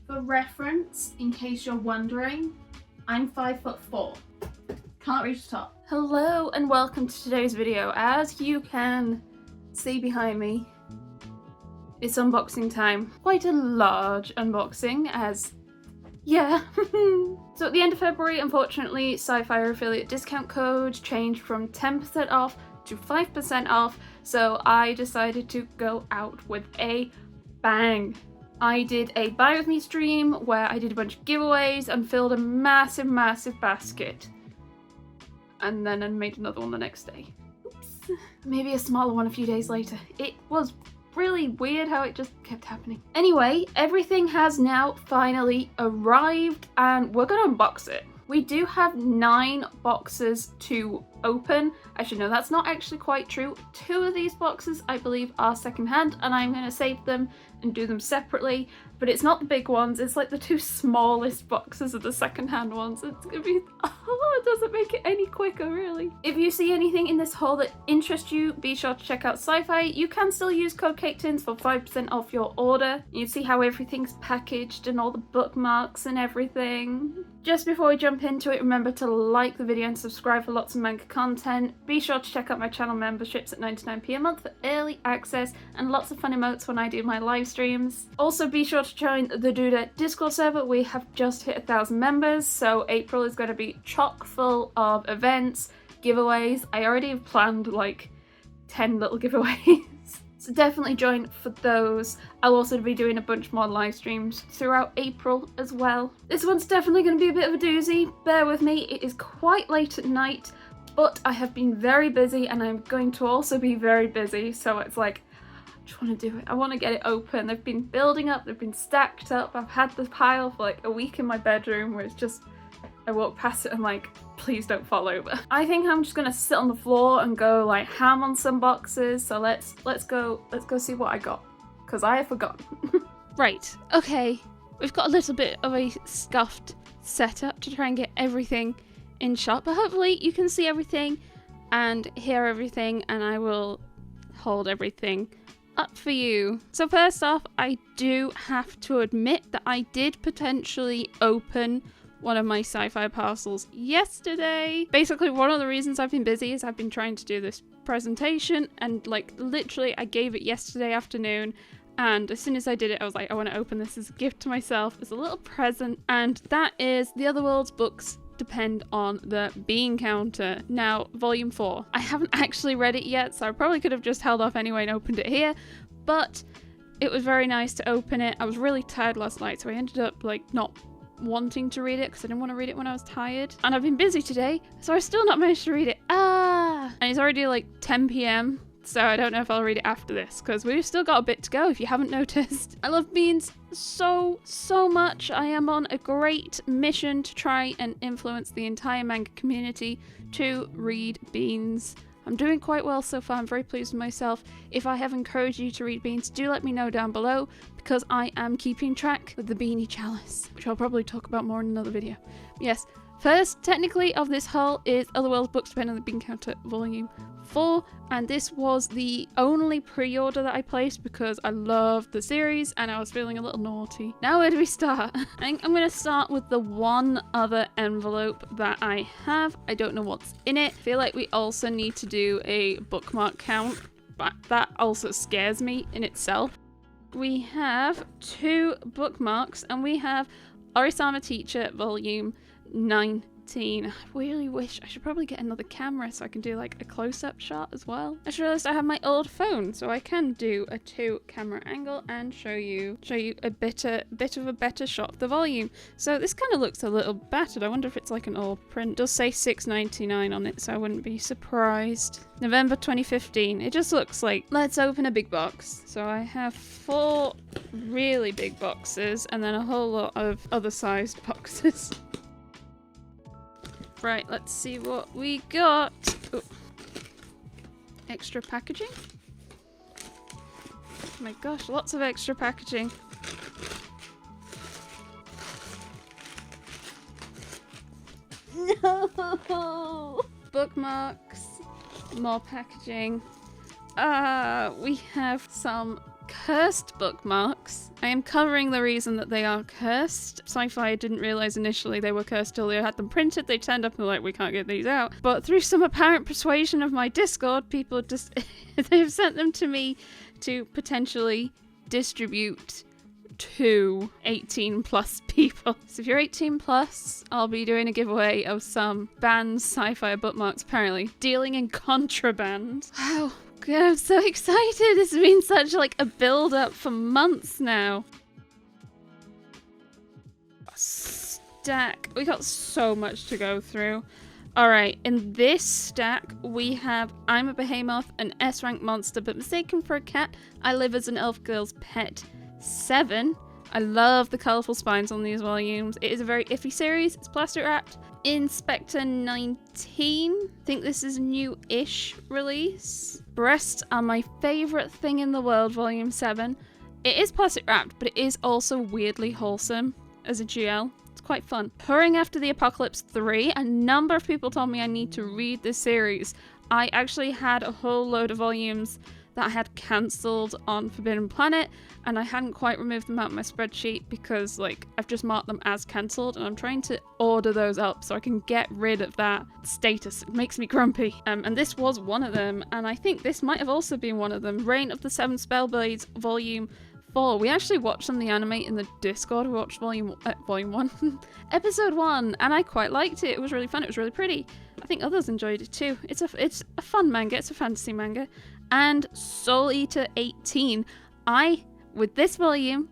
For reference, in case you're wondering, I'm 5'4". Can't reach the top. Hello and welcome to today's video. As you can see behind me, it's unboxing time. Quite a large unboxing as, yeah. So at the end of February, unfortunately, Sci-Fi affiliate discount code changed from 10% off to 5% off, so I decided to go out with a bang. I did a buy with me stream where I did a bunch of giveaways and filled a massive basket. And then I made another one the next day. Oops. Maybe a smaller one a few days later. It was really weird how it just kept happening. Anyway, everything has now finally arrived and we're gonna unbox it. We do have 9 boxes to open. Actually, no, that's not actually quite true. 2 of these boxes, I believe, are secondhand, and I'm going to save them and do them separately. But it's not the big ones, it's like the 2 smallest boxes of the secondhand ones. It's going to be... oh, it doesn't make it any quicker, really. If you see anything in this haul that interests you, be sure to check out Sci-Fi. You can still use code Caketinz for 5% off your order. You see how everything's packaged and all the bookmarks and everything. Just before we jump into it, remember to like the video and subscribe for lots of manga content. Be sure to check out my channel memberships at 99p a month for early access and lots of fun emotes when I do my live streams. Also be sure to join the Duda Discord server. We have just hit 1,000 members, so April is going to be chock full of events, giveaways. I already have planned like 10 little giveaways. So definitely join for those. I'll also be doing a bunch more live streams throughout April as well. This one's definitely going to be a bit of a doozy. Bear with me, it is quite late at night, but I have been very busy and I'm going to also be very busy. So it's like, I just want to do it. I want to get it open. They've been building up, they've been stacked up. I've had this pile for like a week in my bedroom where it's just, I walk past it and like, please don't fall over. I think I'm just gonna sit on the floor and go like ham on some boxes. So let's go see what I got, because I have forgotten. Right, okay. We've got a little bit of a scuffed setup to try and get everything in shot, but hopefully you can see everything and hear everything, and I will hold everything up for you. So first off, I do have to admit that I did potentially open one of my Sci-Fi parcels yesterday. Basically, one of the reasons I've been busy is I've been trying to do this presentation, and like literally I gave it yesterday afternoon, and as soon as I did it I was like, I want to open this as a gift to myself, as a little present, and that is The Other World's Books Depend on the Bean Counter. Now, volume 4. I haven't actually read it yet, so I probably could have just held off anyway and opened it here, but it was very nice to open it. I was really tired last night, so I ended up like not wanting to read it because I didn't want to read it when I was tired, and I've been busy today, so I still not managed to read it. And it's already like 10 p.m, so I don't know if I'll read it after this because we've still got a bit to go if you haven't noticed. I love beans so much. I am on a great mission to try and influence the entire manga community to read beans. I'm doing quite well so far. I'm very pleased with myself. If I have encouraged you to read beans, do let me know down below, because I am keeping track with the Beanie Chalice, which I'll probably talk about more in another video. Yes, first, technically, of this haul is Other World's Books Depend on the Bean Counter Volume 4, and this was the only pre-order that I placed because I love the series and I was feeling a little naughty. Now where do we start? I think I'm going to start with the one other envelope that I have. I don't know what's in it. I feel like we also need to do a bookmark count, but that also scares me in itself. We have 2 bookmarks and we have Orisama Teacher Volume 19. I really wish I should probably get another camera so I can do like a close-up shot as well. I just realized I have my old phone, so I can do a 2 camera angle and show you a bit of a better shot of the volume. So this kind of looks a little battered. I wonder if it's like an old print. It does say $6.99 on it, so I wouldn't be surprised. November 2015. It just looks like, let's open a big box. So I have 4 really big boxes and then a whole lot of other sized boxes. Right, let's see what we got. Ooh. Extra packaging. Oh my gosh, lots of extra packaging. No! Bookmarks, more packaging. We have some cursed bookmarks. I am covering the reason that they are cursed. Sci-Fi didn't realize initially they were cursed till they had them printed. They turned up and were like, we can't get these out. But through some apparent persuasion of my Discord, people just they've sent them to me to potentially distribute to 18 plus people. So if you're 18 plus, I'll be doing a giveaway of some banned sci-fi bookmarks, apparently dealing in contraband. Wow, God, I'm so excited. This has been such like a build up for months now. Stack. We got so much to go through. Alright, in this stack we have I'm a Behemoth, an S-rank monster but mistaken for a cat. I live as an elf girl's pet. 7. I love the colourful spines on these volumes. It is a very iffy series. It's plastic wrapped. Inspector 19. I think this is a new-ish release. Breasts are my favourite thing in the world, volume 7. It is plastic wrapped, but it is also weirdly wholesome as a GL. It's quite fun. Hurrying After the Apocalypse 3. A number of people told me I need to read this series. I actually had a whole load of volumes that I had cancelled on Forbidden Planet, and I hadn't quite removed them out of my spreadsheet because like I've just marked them as cancelled, and I'm trying to order those up so I can get rid of that status. It makes me grumpy. And this was one of them, and I think this might have also been one of them. Reign of the Seven Spellblades Volume 4. We actually watched some of the anime in the Discord. We watched volume 1, episode 1, and I quite liked it. It was really fun. It was really pretty. I think others enjoyed it too. It's a fun manga. It's a fantasy manga. And Soul Eater 18. I, with this volume,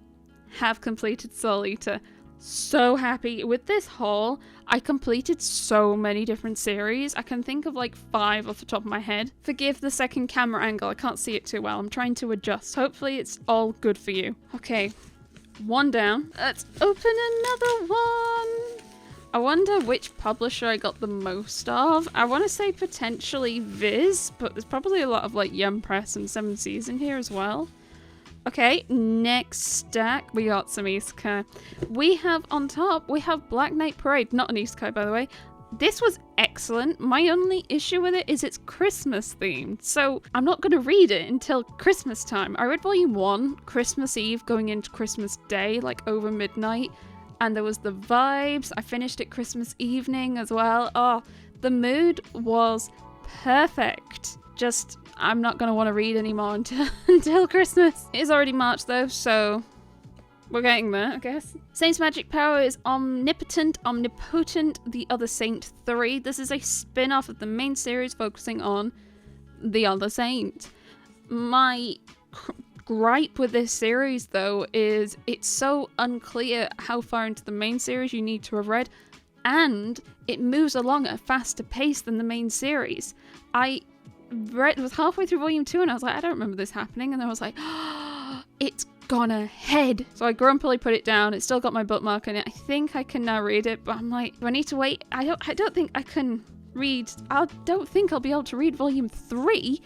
have completed Soul Eater. So happy. With this haul, I completed so many different series. I can think of like 5 off the top of my head. Forgive the second camera angle. I can't see it too well. I'm trying to adjust. Hopefully it's all good for you. Okay, 1 down. Let's open another one. I wonder which publisher I got the most of. I want to say potentially Viz, but there's probably a lot of like Yum Press and 7 Seas in here as well. Okay, next stack, we got some isekai. We have on top, we have Black Knight Parade, not an isekai by the way. This was excellent. My only issue with it is it's Christmas themed, so I'm not going to read it until Christmas time. I read volume 1, Christmas Eve going into Christmas Day, like over midnight. And there was the vibes. I finished it Christmas evening as well. Oh, the mood was perfect. Just, I'm not going to want to read anymore until Christmas. It is already March though, so we're getting there, I guess. Saint's magic power is Omnipotent, The Other Saint 3. This is a spin-off of the main series focusing on the Other Saint. My gripe with this series though is it's so unclear how far into the main series you need to have read, and it moves along at a faster pace than the main series. I was halfway through volume 2 and I was like, I don't remember this happening, and then I was like, oh, it's gone ahead. So I grumpily put it down. It's still got my bookmark in it. I think I can now read it, but I'm like, do I need to wait? I don't think I can read. I don't think I'll be able to read volume 3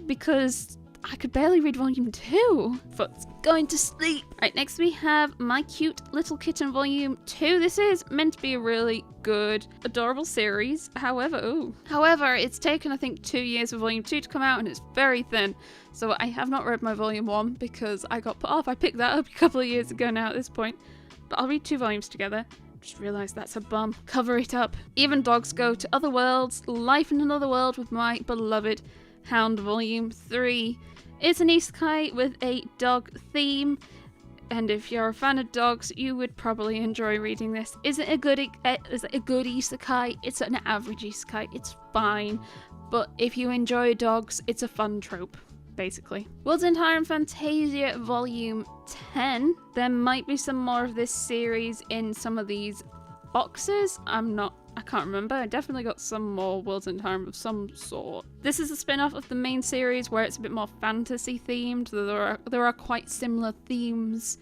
because I could barely read volume 2. Foot's going to sleep. Right, next we have My Cute Little Kitten volume 2. This is meant to be a really good, adorable series. However, it's taken I think 2 years for volume 2 to come out, and it's very thin. So I have not read my volume 1 because I got put off. I picked that up a couple of years ago now at this point. But I'll read 2 volumes together. Just realised that's a bum. Cover it up. Even Dogs Go to Other Worlds. Life in Another World with My Beloved Hound volume 3. It's an isekai with a dog theme, and if you're a fan of dogs, you would probably enjoy reading this. Is it a good isekai? It's an average isekai. It's fine, but if you enjoy dogs, it's a fun trope, basically. World's End Harem Fantasia Volume 10. There might be some more of this series in some of these boxes. I can't remember. I definitely got some more World's End Harem of some sort. This is a spin-off of the main series where it's a bit more fantasy themed. There are quite similar themes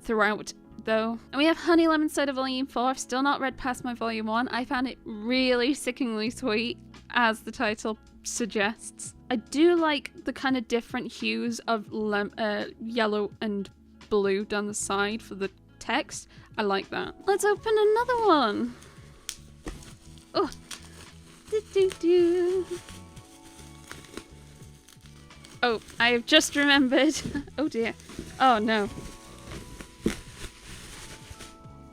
throughout though. And we have Honey Lemon Soda Volume 4. I've still not read past my Volume 1. I found it really sickeningly sweet, as the title suggests. I do like the kind of different hues of yellow and blue down the side for the text. I like that. Let's open another one. Oh, oh, I have just remembered. Oh dear. Oh no.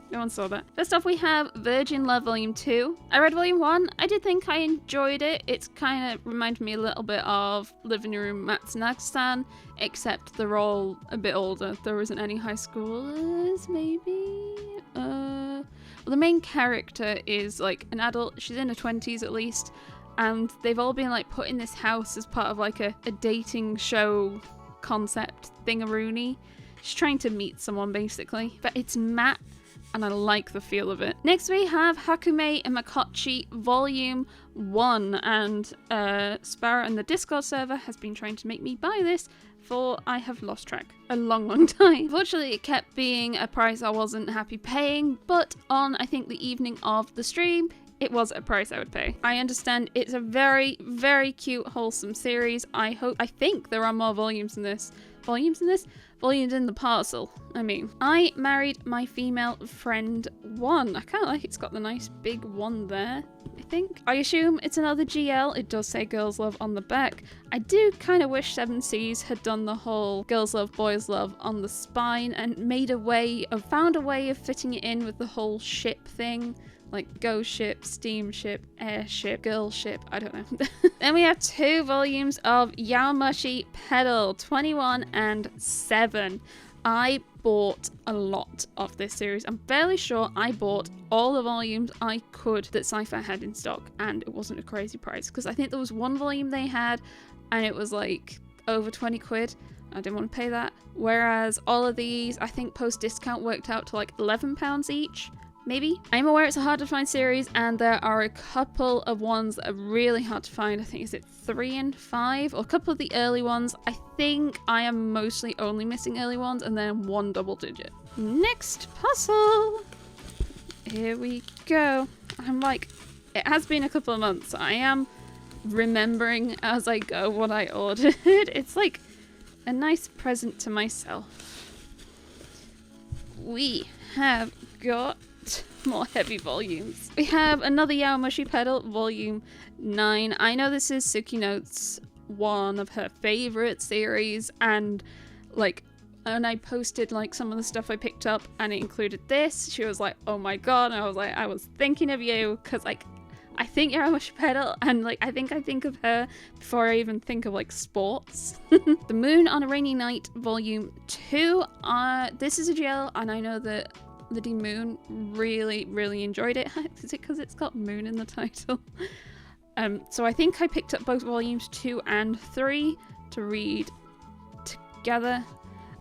No one saw that. First off, we have Virgin Love Volume 2. I read Volume 1. I did think I enjoyed it. It's kind of reminded me a little bit of Living Room Matsunaga-san, except they're all a bit older. There isn't any high schoolers, maybe? Well, the main character is like an adult. She's in her 20s at least. And they've all been like put in this house as part of like a dating show concept thingaroony. She's trying to meet someone basically. But it's matte. And I like the feel of it. Next we have Hakume and Makochi Volume 1, and Sparrow and the Discord server has been trying to make me buy this for, I have lost track, a long time. Unfortunately, it kept being a price I wasn't happy paying, but on, I think, the evening of the stream, it was a price I would pay. I understand it's a very, very cute, wholesome series. I think there are more volumes in this. Volumes in the parcel, I mean. I married my female friend 1. I kind of like it's got the nice big 1 there, I think. I assume it's another GL. It does say Girls Love on the back. I do kind of wish 7 Seas had done the whole Girls Love, Boys Love on the spine and found a way of fitting it in with the whole ship thing. Like ghost ship, steam ship, airship, girl ship, I don't know. Then we have 2 volumes of Yaomushi Pedal, 21 and 7. I bought a lot of this series. I'm fairly sure I bought all the volumes I could that Sci-Fi had in stock, and it wasn't a crazy price because I think there was 1 volume they had and it was like over 20 quid. I didn't want to pay that. Whereas all of these, I think post discount worked out to like £11 each. Maybe. I'm aware it's a hard to find series and there are a couple of ones that are really hard to find. I think is it 3 and 5 or a couple of the early ones. I think I am mostly only missing early ones and then 1 double digit. Next puzzle. Here we go. I'm like, it has been a couple of months. I am remembering as I go what I ordered. It's like a nice present to myself. We have got more heavy volumes. We have another Yaomushi Pedal, Volume 9. I know this is Suki Note's one of her favorite series, and like when I posted like some of the stuff I picked up and it included this, she was like, oh my god, and I was like, I was thinking of you, because like I think Yaomushi Pedal, and like I think of her before I even think of like sports. The Moon on a Rainy Night, Volume 2. This is a GL, and I know that the D Moon really enjoyed it. Is it because it's got Moon in the title? So I think I picked up both volumes 2 and 3 to read together.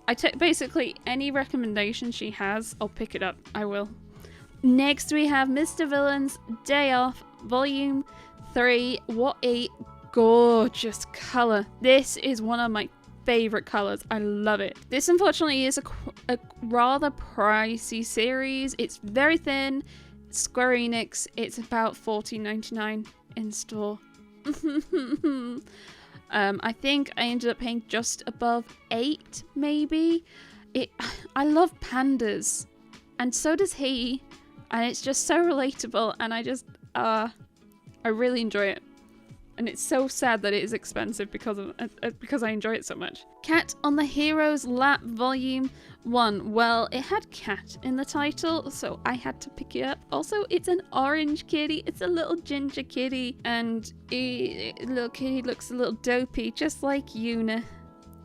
I take basically any recommendation she has, I'll pick it up. I will. Next we have Mr. Villain's Day Off, Volume 3. What a gorgeous colour. This is one of my favorite colors. I love it. This unfortunately is a rather pricey series. It's very thin. Square Enix. It's about $14.99 in store. I think I ended up paying just above $8 maybe. I love pandas, and so does he, and it's just so relatable, and I really enjoy it. And it's so sad that it is expensive because I enjoy it so much. Cat on the Hero's Lap, Volume 1. Well, it had cat in the title, so I had to pick it up. Also, it's an orange kitty. It's a little ginger kitty. And little kitty looks a little dopey, just like Yuna.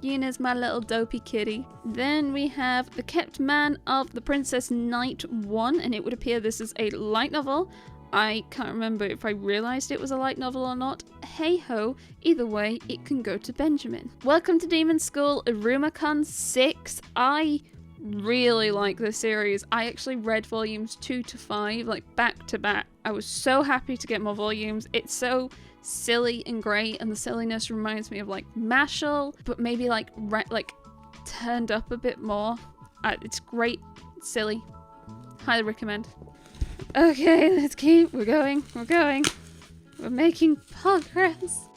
Yuna's my little dopey kitty. Then we have The Kept Man of the Princess Knight 1, and it would appear this is a light novel. I can't remember if I realised it was a light novel or not. Hey ho, either way, it can go to Benjamin. Welcome to Demon School, Iruma-kun 6. I really like this series. I actually read volumes 2 to 5, like back to back. I was so happy to get more volumes. It's so silly and great, and the silliness reminds me of like Mashal, but maybe like turned up a bit more. It's great, it's silly. Highly recommend. Okay, let's keep. We're going. We're making progress.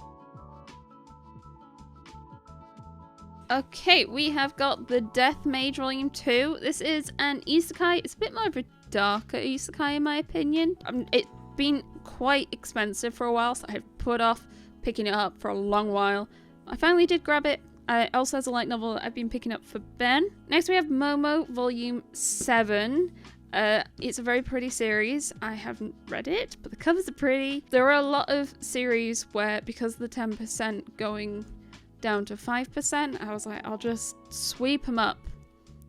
Okay, we have got The Death Mage Volume 2. This is an isekai. It's a bit more of a darker isekai in my opinion. It's been quite expensive for a while, so I have put off picking it up for a long while. I finally did grab it. It also has a light novel that I've been picking up for Ben. Next we have Momo Volume 7. It's a very pretty series. I haven't read it, but the covers are pretty. There are a lot of series where, because of the 10% going down to 5%, I was like, I'll just sweep them up.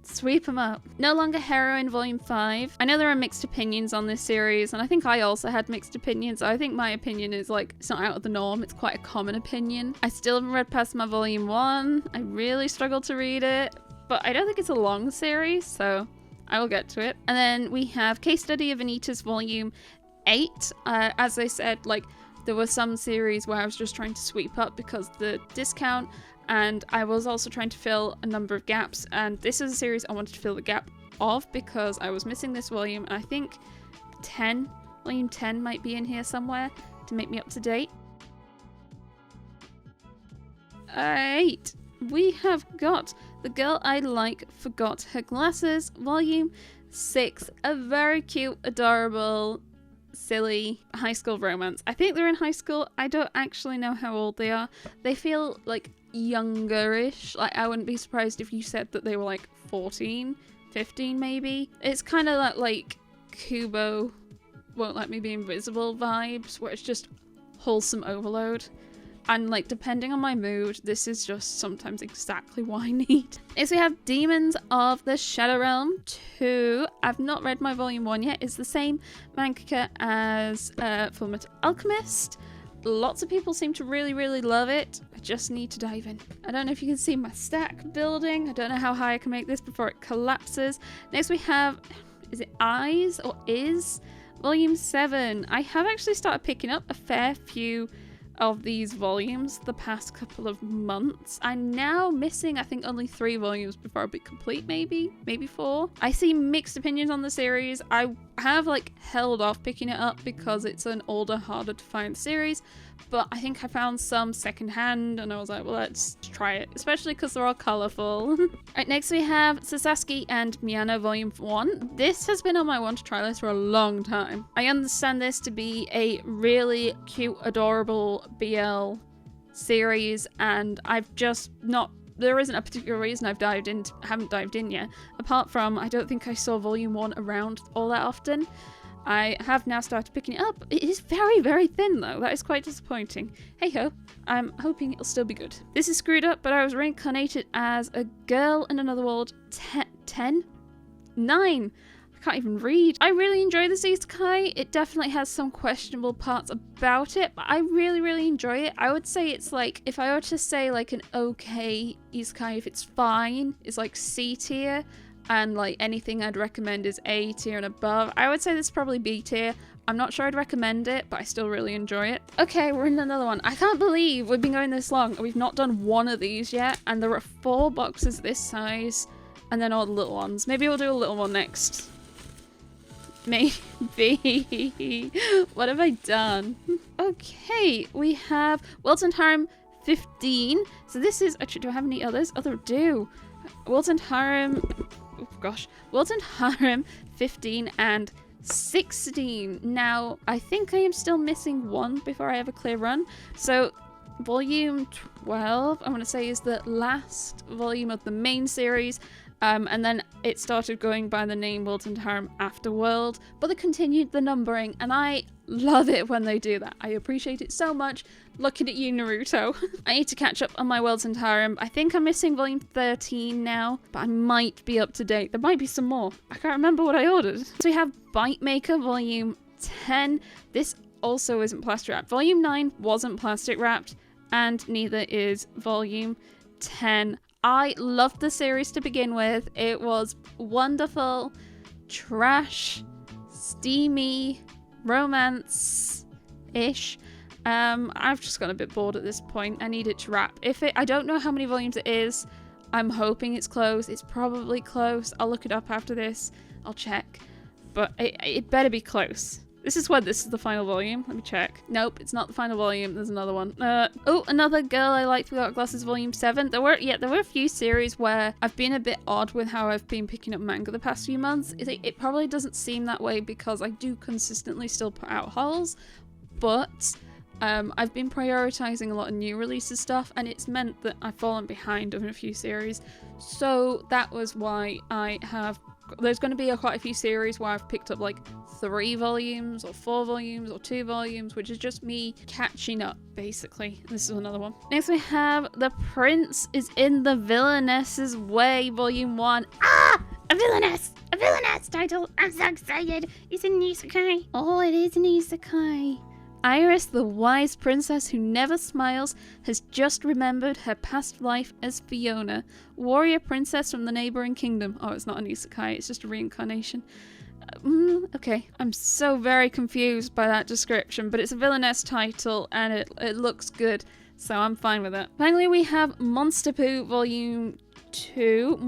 Sweep them up. No Longer Heroine Volume 5. I know there are mixed opinions on this series, and I think I also had mixed opinions. I think my opinion is like, it's not out of the norm. It's quite a common opinion. I still haven't read past my Volume 1. I really struggled to read it, but I don't think it's a long series, so I will get to it. And then we have Case Study of Anita's Volume 8. As I said, like, there were some series where I was just trying to sweep up because of the discount, and I was also trying to fill a number of gaps, and this is a series I wanted to fill the gap of because I was missing this volume, and I think Volume 10 might be in here somewhere to make me up to date. Alright, we have got The Girl I Like Forgot Her Glasses, Volume 6, a very cute, adorable, silly high school romance. I think they're in high school. I don't actually know how old they are. They feel like youngerish. Like, I wouldn't be surprised if you said that they were like 14, 15 maybe. It's kind of that like Kubo Won't Let Me Be Invisible vibes, where it's just wholesome overload. And like, depending on my mood, this is just sometimes exactly what I need. Next we have Demons of the Shadow Realm 2. I've not read my Volume 1 yet. It's the same mangaka as Fullmetal Alchemist. Lots of people seem to really love it. I just need to dive in. I don't know if you can see my stack building. I don't know how high I can make this before it collapses. Next we have, is it Eyes or Is? Volume 7. I have actually started picking up a fair few of these volumes the past couple of months. I'm now missing, I think, only 3 volumes before I'll be complete, maybe 4. I see mixed opinions on the series. I have like held off picking it up because it's an older, harder to find series, but I think I found some secondhand and I was like, well, let's try it, especially because they're all colourful. Right, next we have Sasaki and Miyano Volume 1. This has been on my want to try list for a long time. I understand this to be a really cute, adorable BL series, and I've just not, there isn't a particular reason I've haven't dived in yet, apart from I don't think I saw Volume 1 around all that often. I have now started picking it up. It is very thin though. That is quite disappointing. Hey ho, I'm hoping it'll still be good. This is screwed up, but I was reincarnated as a girl in another world. 9. I can't even read. I really enjoy this isekai. It definitely has some questionable parts about it, but I really enjoy it. I would say it's like, if I were to say like an okay isekai, if it's fine, it's like C tier, and like anything I'd recommend is A tier and above. I would say this is probably B tier. I'm not sure I'd recommend it, but I still really enjoy it. Okay, we're in another one. I can't believe we've been going this long and we've not done one of these yet, and there are 4 boxes this size, and then all the little ones. Maybe we'll do a little one next. Maybe. What have I done? Okay, we have Wilton Harem 15. So this is, actually, do I have any others? Oh, there do. Wilton Harem, oh gosh, Wilton Harem 15 and 16. Now, I think I am still missing 1 before I have a clear run. So Volume 12, I want to say, is the last volume of the main series. And then it started going by the name Wilton Harem Afterworld, but they continued the numbering, and I love it when they do that. I appreciate it so much. Looking at you, Naruto. I need to catch up on my Wilton Harem. I think I'm missing Volume 13 now, but I might be up to date. There might be some more. I can't remember what I ordered. So we have Bite Maker Volume 10. This also isn't plastic wrapped. Volume 9 wasn't plastic wrapped, and neither is Volume 10. I loved the series to begin with. It was wonderful, trash, steamy, romance-ish. I've just got a bit bored at this point. I need it to wrap. I don't know how many volumes it is. I'm hoping it's close. It's probably close. I'll look it up after this. I'll check. But it better be close. This is the final volume. Let me check. Nope, it's not the final volume. There's another one. Oh, another Girl I Like Forgot Glasses Volume 7. There were a few series where I've been a bit odd with how I've been picking up manga the past few months. It probably doesn't seem that way because I do consistently still put out hauls, but I've been prioritizing a lot of new releases stuff, and it's meant that I've fallen behind on a few series. So that was why I have there's going to be quite a few series where I've picked up like 3 volumes or 4 volumes or 2 volumes, which is just me catching up, basically. This is another one. Next we have The Prince is in the Villainess's Way, Volume 1. Ah! A villainess title. I'm so excited. It's an isekai. Oh, it is an isekai. Iris, the wise princess who never smiles, has just remembered her past life as Fiona, warrior princess from the neighboring kingdom. Oh, it's not an isekai, it's just a reincarnation. Okay, I'm so very confused by that description, but it's a villainess title and it looks good, so I'm fine with it. Finally, we have Monster Poo Volume 2,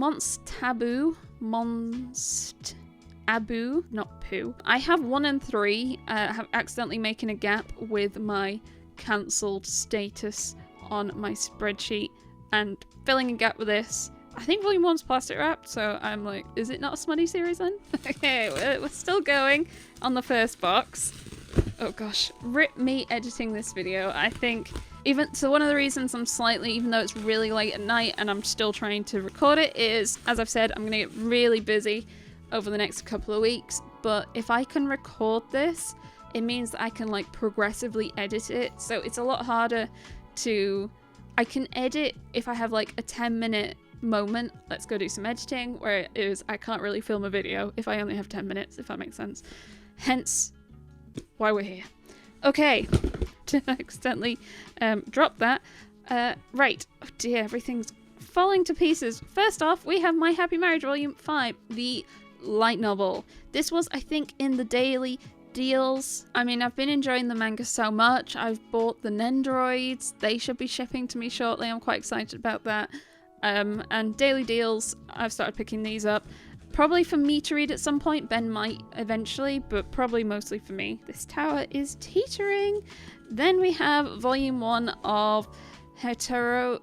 Abu, not poo. I have 1 and 3. Have accidentally making a gap with my cancelled status on my spreadsheet and filling a gap with this. I think Volume 1's plastic wrapped, so I'm like, is it not a smutty series then? Okay, we're still going on the first box. Oh gosh, rip me editing this video. I think one of the reasons I'm slightly, even though it's really late at night and I'm still trying to record it, is, as I've said, I'm gonna get really busy over the next couple of weeks, but if I can record this, it means that I can like progressively edit it, so it's a lot harder to, I can edit if I have like a 10-minute moment, let's go do some editing, where it is I can't really film a video if I only have 10 minutes, if that makes sense. Hence why we're here. Okay, to accidentally drop that. Right, oh dear, everything's falling to pieces. First off, we have My Happy Marriage Volume 5, the light novel. This was, I think, in the daily deals. I mean, I've been enjoying the manga so much. I've bought the Nendoroids. They should be shipping to me shortly. I'm quite excited about that. And daily deals, I've started picking these up. Probably for me to read at some point. Ben might eventually, but probably mostly for me. This tower is teetering. Then we have Volume 1 of Heterogenea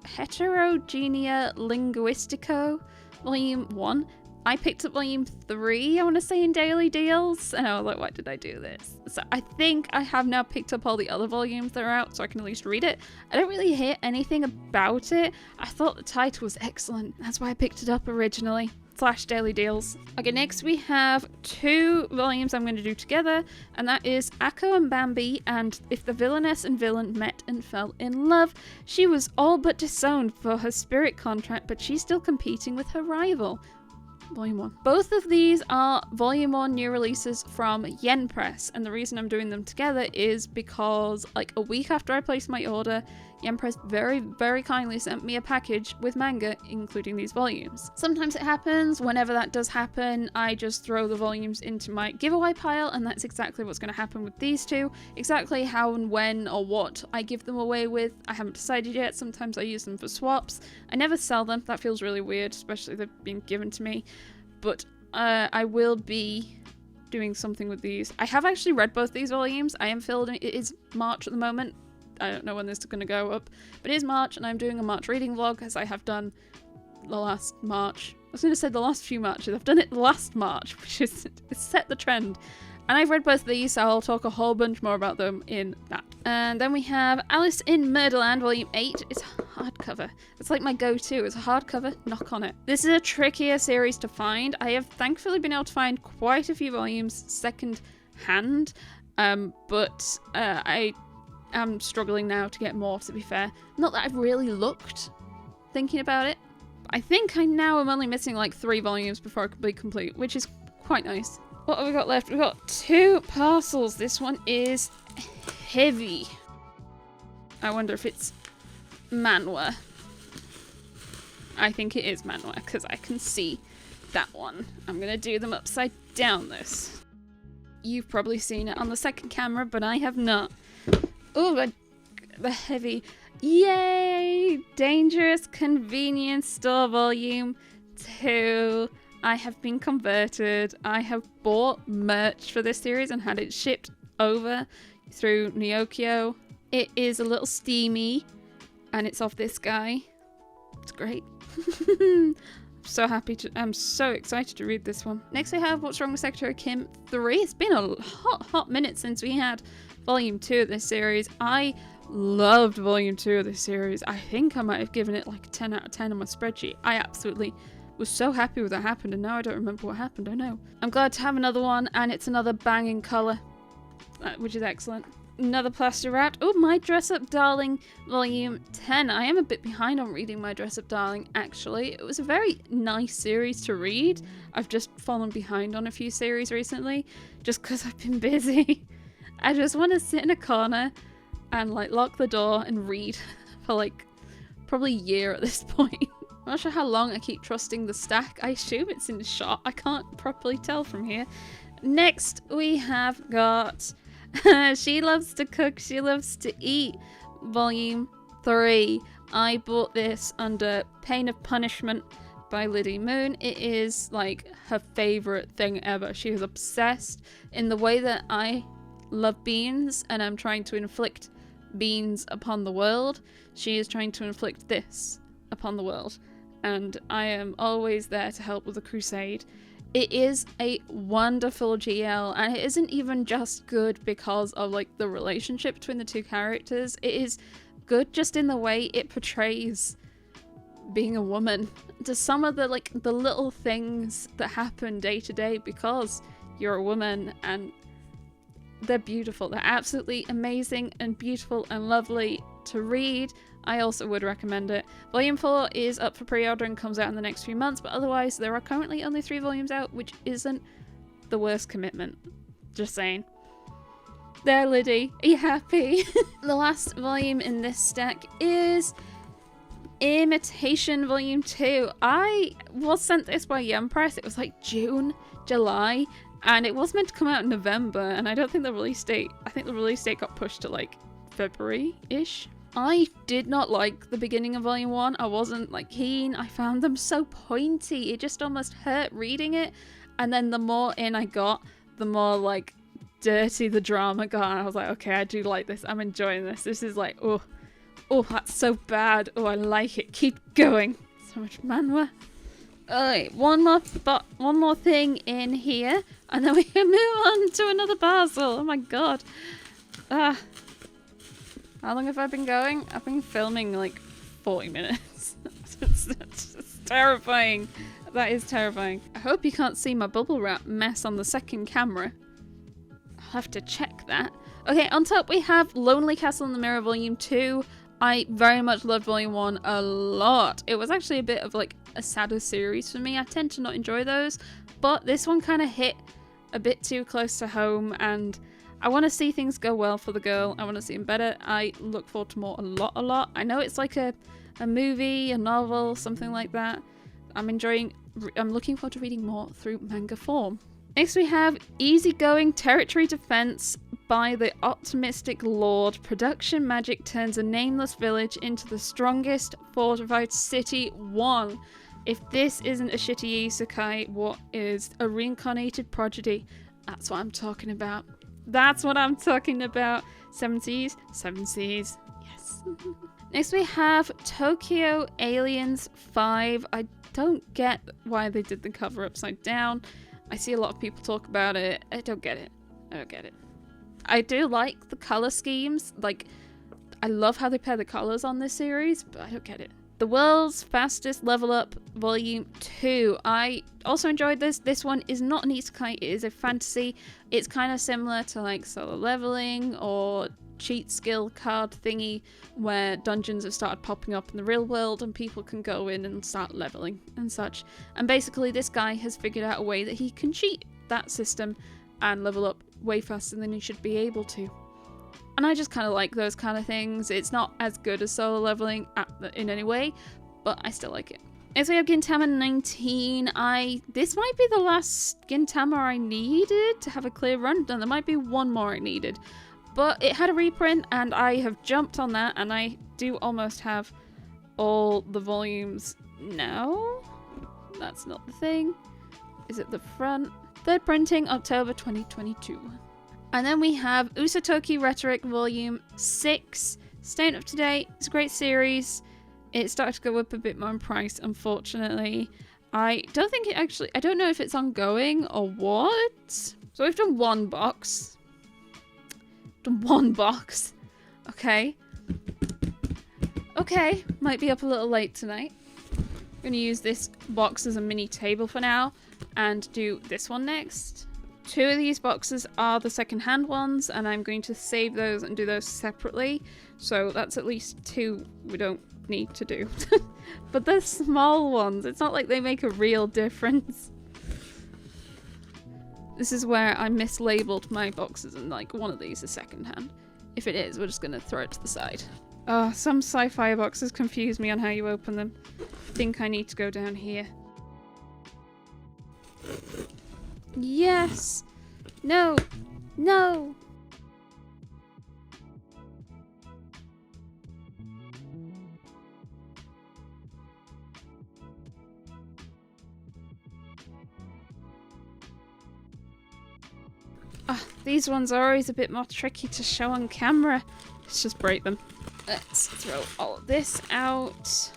Linguistico, Volume 1. I picked up Volume 3, I want to say, in daily deals, and I was like, why did I do this? So I think I have now picked up all the other volumes that are out, so I can at least read it. I don't really hear anything about it. I thought the title was excellent. That's why I picked it up originally. / daily deals. Okay, next we have 2 volumes I'm going to do together, and that is Akko and Bambi and If the Villainess and Villain Met and Fell in Love. She was all but disowned for her spirit contract, but she's still competing with her rival. Volume 1. Both of these are Volume 1 new releases from Yen Press, and the reason I'm doing them together is because like a week after I placed my order, Yen Press very, very kindly sent me a package with manga, including these volumes. Sometimes it happens. Whenever that does happen, I just throw the volumes into my giveaway pile, and that's exactly what's going to happen with these 2. Exactly how and when or what I give them away with, I haven't decided yet. Sometimes I use them for swaps. I never sell them. That feels really weird, especially if they've been given to me. But I will be doing something with these. I have actually read both these volumes. I am filled in. It is March at the moment. I don't know when this is going to go up, but it is March, and I'm doing a March reading vlog, as I have done the last March. I was going to say the last few Marches. I've done it last March, which is set the trend. And I've read both of these, so I'll talk a whole bunch more about them in that. And then we have Alice in Murderland, Volume 8. It's a hardcover. It's like my go-to. It's a hardcover. Knock on it. This is a trickier series to find. I have thankfully been able to find quite a few volumes second hand, but I am struggling now to get more, to be fair. Not that I've really looked, thinking about it. I think I now am only missing like 3 volumes before I could be complete, which is quite nice. What have we got left? We've got 2 parcels. This one is heavy. I wonder if it's manhwa. I think it is manhwa because I can see that one. I'm going to do them upside down this. You've probably seen it on the second camera, but I have not. Oh, the heavy. Yay! Dangerous Convenience Store Volume 2. I have been converted. I have bought merch for this series and had it shipped over through Neokyo. It is a little steamy, and it's of this guy. It's great. I'm so excited to read this one. Next we have What's Wrong with Secretary Kim 3. It's been a hot minute since we had Volume 2 of this series. I loved Volume 2 of this series. I think I might have given it like a 10 out of 10 on my spreadsheet. I absolutely was so happy with what happened, and now I don't remember what happened. I know. I'm glad to have another one, and it's another banging colour, which is excellent. Another plaster wrapped. Oh, My Dress Up Darling Volume 10. I am a bit behind on reading My Dress Up Darling, actually. It was a very nice series to read. I've just fallen behind on a few series recently, just because I've been busy. I just want to sit in a corner and like lock the door and read for like probably a year at this point. I'm not sure how long I keep trusting the stack. I assume it's in the shot. I can't properly tell from here. Next, we have got She Loves to Cook, She Loves to Eat, Volume 3. I bought this under Pain of Punishment by Liddy Moon. It is like her favorite thing ever. She is obsessed in the way that I love beans and I'm trying to inflict beans upon the world. She is trying to inflict this upon the world, and I am always there to help with the crusade. It is a wonderful GL, and it isn't even just good because of like the relationship between the two characters. It is good just in the way it portrays being a woman, to some of the like the little things that happen day to day because you're a woman, and they're beautiful. They're absolutely amazing and beautiful and lovely to read. I also would recommend it. Volume 4 is up for pre-order and comes out in the next few months, but otherwise there are currently only 3 volumes out, which isn't the worst commitment. Just saying. There, Liddy. Are you happy? The last volume in this stack is Imitation Volume 2. I was sent this by Yum Press. It was like June, July, and it was meant to come out in November, and I don't think the release date, I think the release date got pushed to like February-ish. I did not like the beginning of Volume 1. I wasn't like keen. I found them so pointy. It just almost hurt reading it. And then the more in I got, the more like dirty the drama got. And I was like, okay, I do like this. I'm enjoying this. This is like, oh, that's so bad. Oh, I like it. Keep going. So much manhwa. Alright, one more thing in here, and then we can move on to another parcel. Oh my god. How long have I been going? I've been filming like 40 minutes. It's terrifying. That is terrifying. I hope you can't see my bubble wrap mess on the second camera. I'll have to check that. Okay, on top we have Lonely Castle in the Mirror Volume 2. I very much loved Volume 1 a lot. It was actually a bit of like a sadder series for me. I tend to not enjoy those, but this one kind of hit a bit too close to home, and I want to see things go well for the girl. I want to see him better. I look forward to more a lot. I know it's like a movie, a novel, something like that. I'm looking forward to reading more through manga form. Next we have Easygoing Territory Defense by the Optimistic Lord. Production magic turns a nameless village into the strongest fortified city. 1. If this isn't a shitty isekai, what is? A reincarnated prodigy. That's what I'm talking about. That's what I'm talking about. 7 Seas. Yes. Next we have Tokyo Aliens 5. I don't get why they did the cover upside down. I see a lot of people talk about it. I don't get it. I do like the color schemes. Like, I love how they pair the colors on this series, but I don't get it. The World's Fastest Level Up Volume 2. I also enjoyed this. This one is not an isekai, it is a fantasy. It's kind of similar to like Solo Leveling or cheat skill card thingy, where dungeons have started popping up in the real world and people can go in and start leveling and such. And basically this guy has figured out a way that he can cheat that system and level up way faster than he should be able to. And I just kind of like those kind of things. It's not as good as Solo Leveling in any way, but I still like it. Next we have Gintama 19. This might be the last Gintama I needed to have a clear run. And there might be one more I needed. But it had a reprint and I have jumped on that, and I do almost have all the volumes now. That's not the thing. Is it the front? Third printing, October 2022. And then we have Usatoki Rhetoric Volume 6. Staying up to date. It's a great series. It started to go up a bit more in price, unfortunately. I don't know if it's ongoing or what. So we've done one box. Okay. Might be up a little late tonight. going to use this box as a mini table for now and do this one next. 2 of these boxes are the second-hand ones, and I'm going to save those and do those separately. So that's at least 2 we don't need to do. But they're small ones. It's not like they make a real difference. This is where I mislabeled my boxes, and like one of these is second-hand. If it is, we're just going to throw it to the side. Some sci-fi boxes confuse me on how you open them. I think I need to go down here. Yes! No! No! These ones are always a bit more tricky to show on camera. Let's just break them. Let's throw all of this out.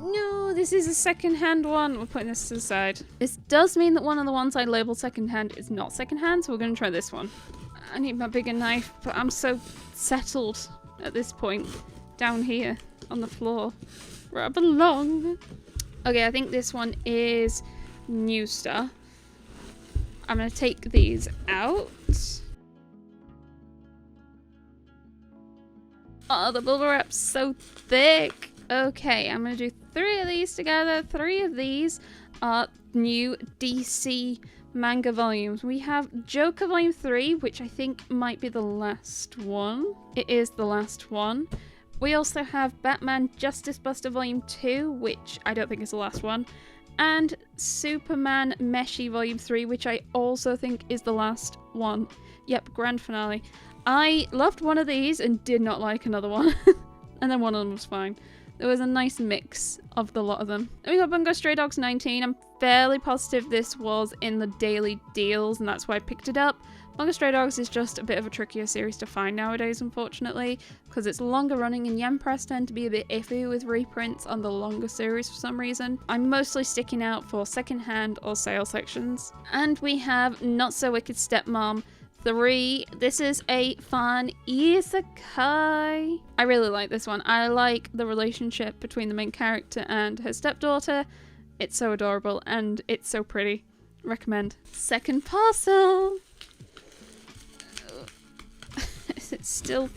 No, this is a second-hand one. We're putting this to the side. This does mean that one of the ones I labeled second-hand is not second-hand, so we're going to try this one. I need my bigger knife, but I'm so settled at this point down here on the floor where I belong. Okay, I think this one is New Star. I'm going to take these out. Oh, the bubble wrap's so thick. Okay, I'm going to do 3 of these together. 3 of these are new DC manga volumes. We have Joker Volume 3, which I think might be the last one. It is the last one. We also have Batman Justice Buster Volume 2, which I don't think is the last one. And Superman Meshi Volume 3, which I also think is the last one. Yep, grand finale. I loved one of these and did not like another one. And then one of them was fine. There was a nice mix of the lot of them. Then we got Bungo Stray Dogs 19. I'm fairly positive this was in the daily deals, and that's why I picked it up. Bungo Stray Dogs is just a bit of a trickier series to find nowadays, unfortunately, because it's longer running, and Yen Press tend to be a bit iffy with reprints on the longer series for some reason. I'm mostly sticking out for second-hand or sale sections. And we have Not So Wicked Stepmom 3. This is a fun isekai. I really like this one. I like the relationship between the main character and her stepdaughter. It's so adorable and it's so pretty. Recommend. Second parcel. Is it still...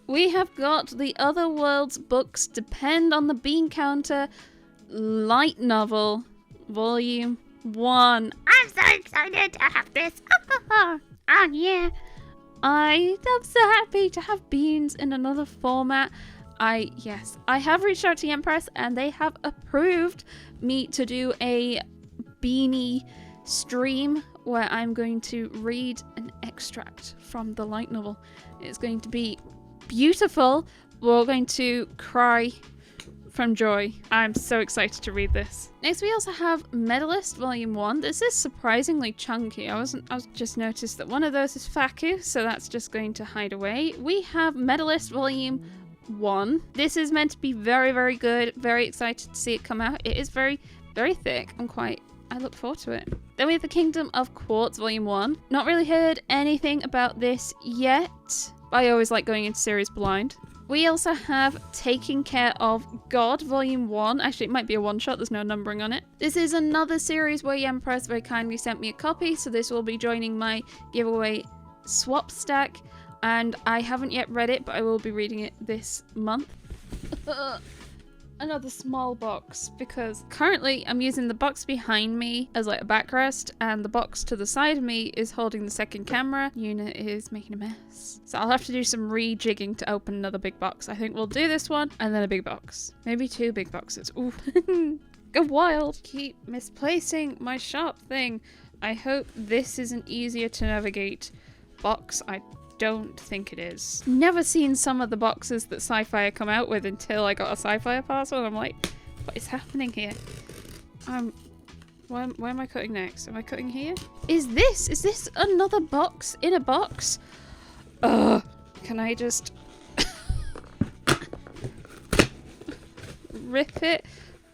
We have got The Other World's Books Depend on the Bean Counter light novel, volume 1. I'm so excited to have this. Oh yeah. I am so happy to have beans in another format. I have reached out to Yen Press and they have approved me to do a beanie stream where I'm going to read an extract from the light novel. It's going to be beautiful. We're going to cry from joy. I'm so excited to read this. Next we also have Medalist Volume 1. This is surprisingly chunky. I just noticed that one of those is Faku, so that's just going to hide away. We have Medalist Volume 1. This is meant to be very, very good. Very excited to see it come out. It is very, very thick. I look forward to it. Then we have The Kingdom of Quartz Volume 1. Not really heard anything about this yet. I always like going into series blind. We also have Taking Care of God Volume 1. Actually, it might be a one-shot. There's no numbering on it. This is another series where Yen Press very kindly sent me a copy, so this will be joining my giveaway swap stack. And I haven't yet read it, but I will be reading it this month. Another small box, because currently I'm using the box behind me as like a backrest, and the box to the side of me is holding the second camera. Unit is making a mess. So I'll have to do some rejigging to open another big box. I think we'll do this one and then a big box. Maybe 2 big boxes. Ooh. Go wild. Keep misplacing my sharp thing. I hope this is an easier to navigate box. I don't think it is. Never seen some of the boxes that Sci-Fi come out with until I got a Sci-Fi parcel, and I'm like, what is happening here? Where am I cutting next? Am I cutting here? Is this another box in a box? Can I just rip it?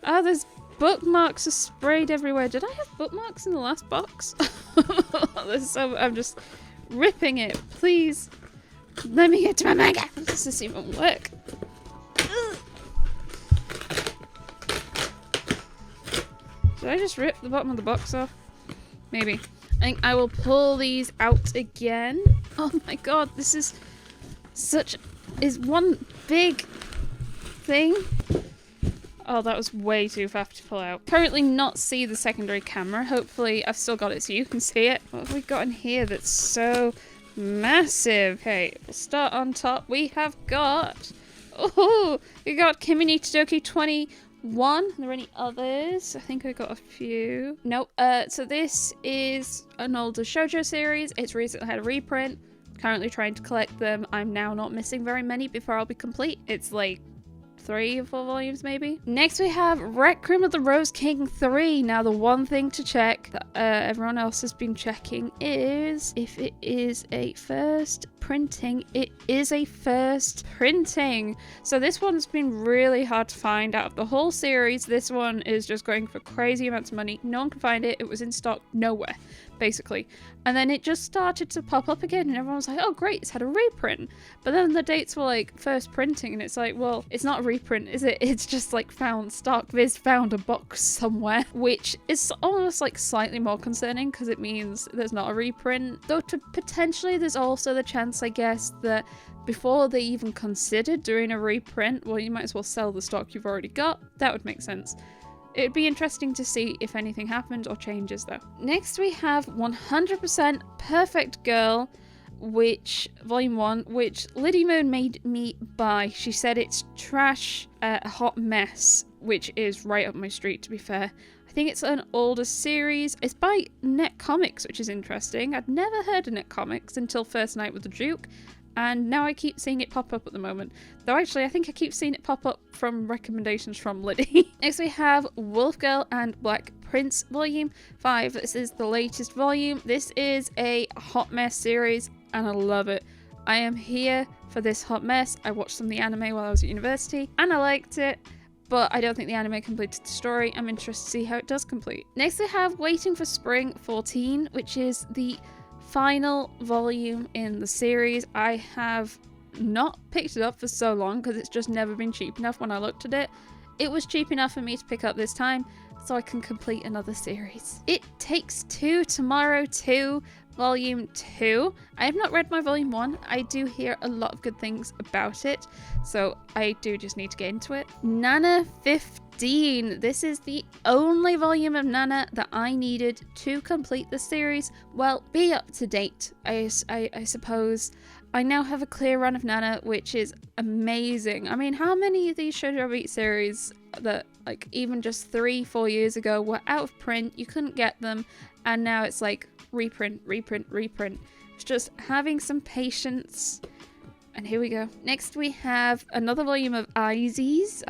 Oh, there's bookmarks are sprayed everywhere. Did I have bookmarks in the last box? I'm just ripping it, please. Let me get to my manga. Does this even work? Did I just rip the bottom of the box off? Maybe. I think I will pull these out again. Oh my god, this is one big thing. Oh, that was way too fast to pull out. Currently not see the secondary camera. Hopefully I've still got it so you can see it. What have we got in here that's so massive? Okay, we'll start on top. We have got... Oh, we got Kimi ni Todoke 21. Are there any others? I think I got a few. Nope. So this is an older shoujo series. It's recently had a reprint. Currently trying to collect them. I'm now not missing very many before I'll be complete. It's like 3 or 4 volumes maybe. Next we have Requiem of the Rose King 3. Now the one thing to check that everyone else has been checking is if it is a first printing. It is a first printing. So this one's been really hard to find. Out of the whole series, this one is just going for crazy amounts of money. No one can find it. It was in stock nowhere, basically. And then it just started to pop up again and everyone was like, oh great, it's had a reprint. But then the dates were like first printing and it's like, well, it's not a reprint, is it? It's just like found stock. Viz found a box somewhere, which is almost like slightly more concerning because it means there's not a reprint. Though potentially there's also the chance, I guess, that before they even considered doing a reprint, well, you might as well sell the stock you've already got. That would make sense. It'd be interesting to see if anything happened or changes though. Next we have 100% Perfect Girl, which volume 1, which Liddy Moon made me buy. She said it's trash, a hot mess, which is right up my street to be fair. I think it's an older series. It's by Net Comics, which is interesting. I'd never heard of Net Comics until First Night with the Duke. And now I keep seeing it pop up at the moment. Though actually, I think I keep seeing it pop up from recommendations from Liddy. Next we have Wolf Girl and Black Prince Volume 5. This is the latest volume. This is a hot mess series and I love it. I am here for this hot mess. I watched some of the anime while I was at university and I liked it. But I don't think the anime completed the story. I'm interested to see how it does complete. Next we have Waiting for Spring 14, which is the final volume in the series. I have not picked it up for so long because it's just never been cheap enough when I looked at it. It was cheap enough for me to pick up this time so I can complete another series. It Takes Two Tomorrow 2 Volume 2. I have not read my Volume 1. I do hear a lot of good things about it, so I do just need to get into it. Nana 15. This is the only volume of Nana that I needed to complete the series. Well, be up to date, I suppose. I now have a clear run of Nana, which is amazing. I mean, how many of these Shoujo Beat series that, like, even just 3-4 years ago were out of print, you couldn't get them, and now it's like reprint. It's just having some patience. And here we go. Next we have another volume of Ice.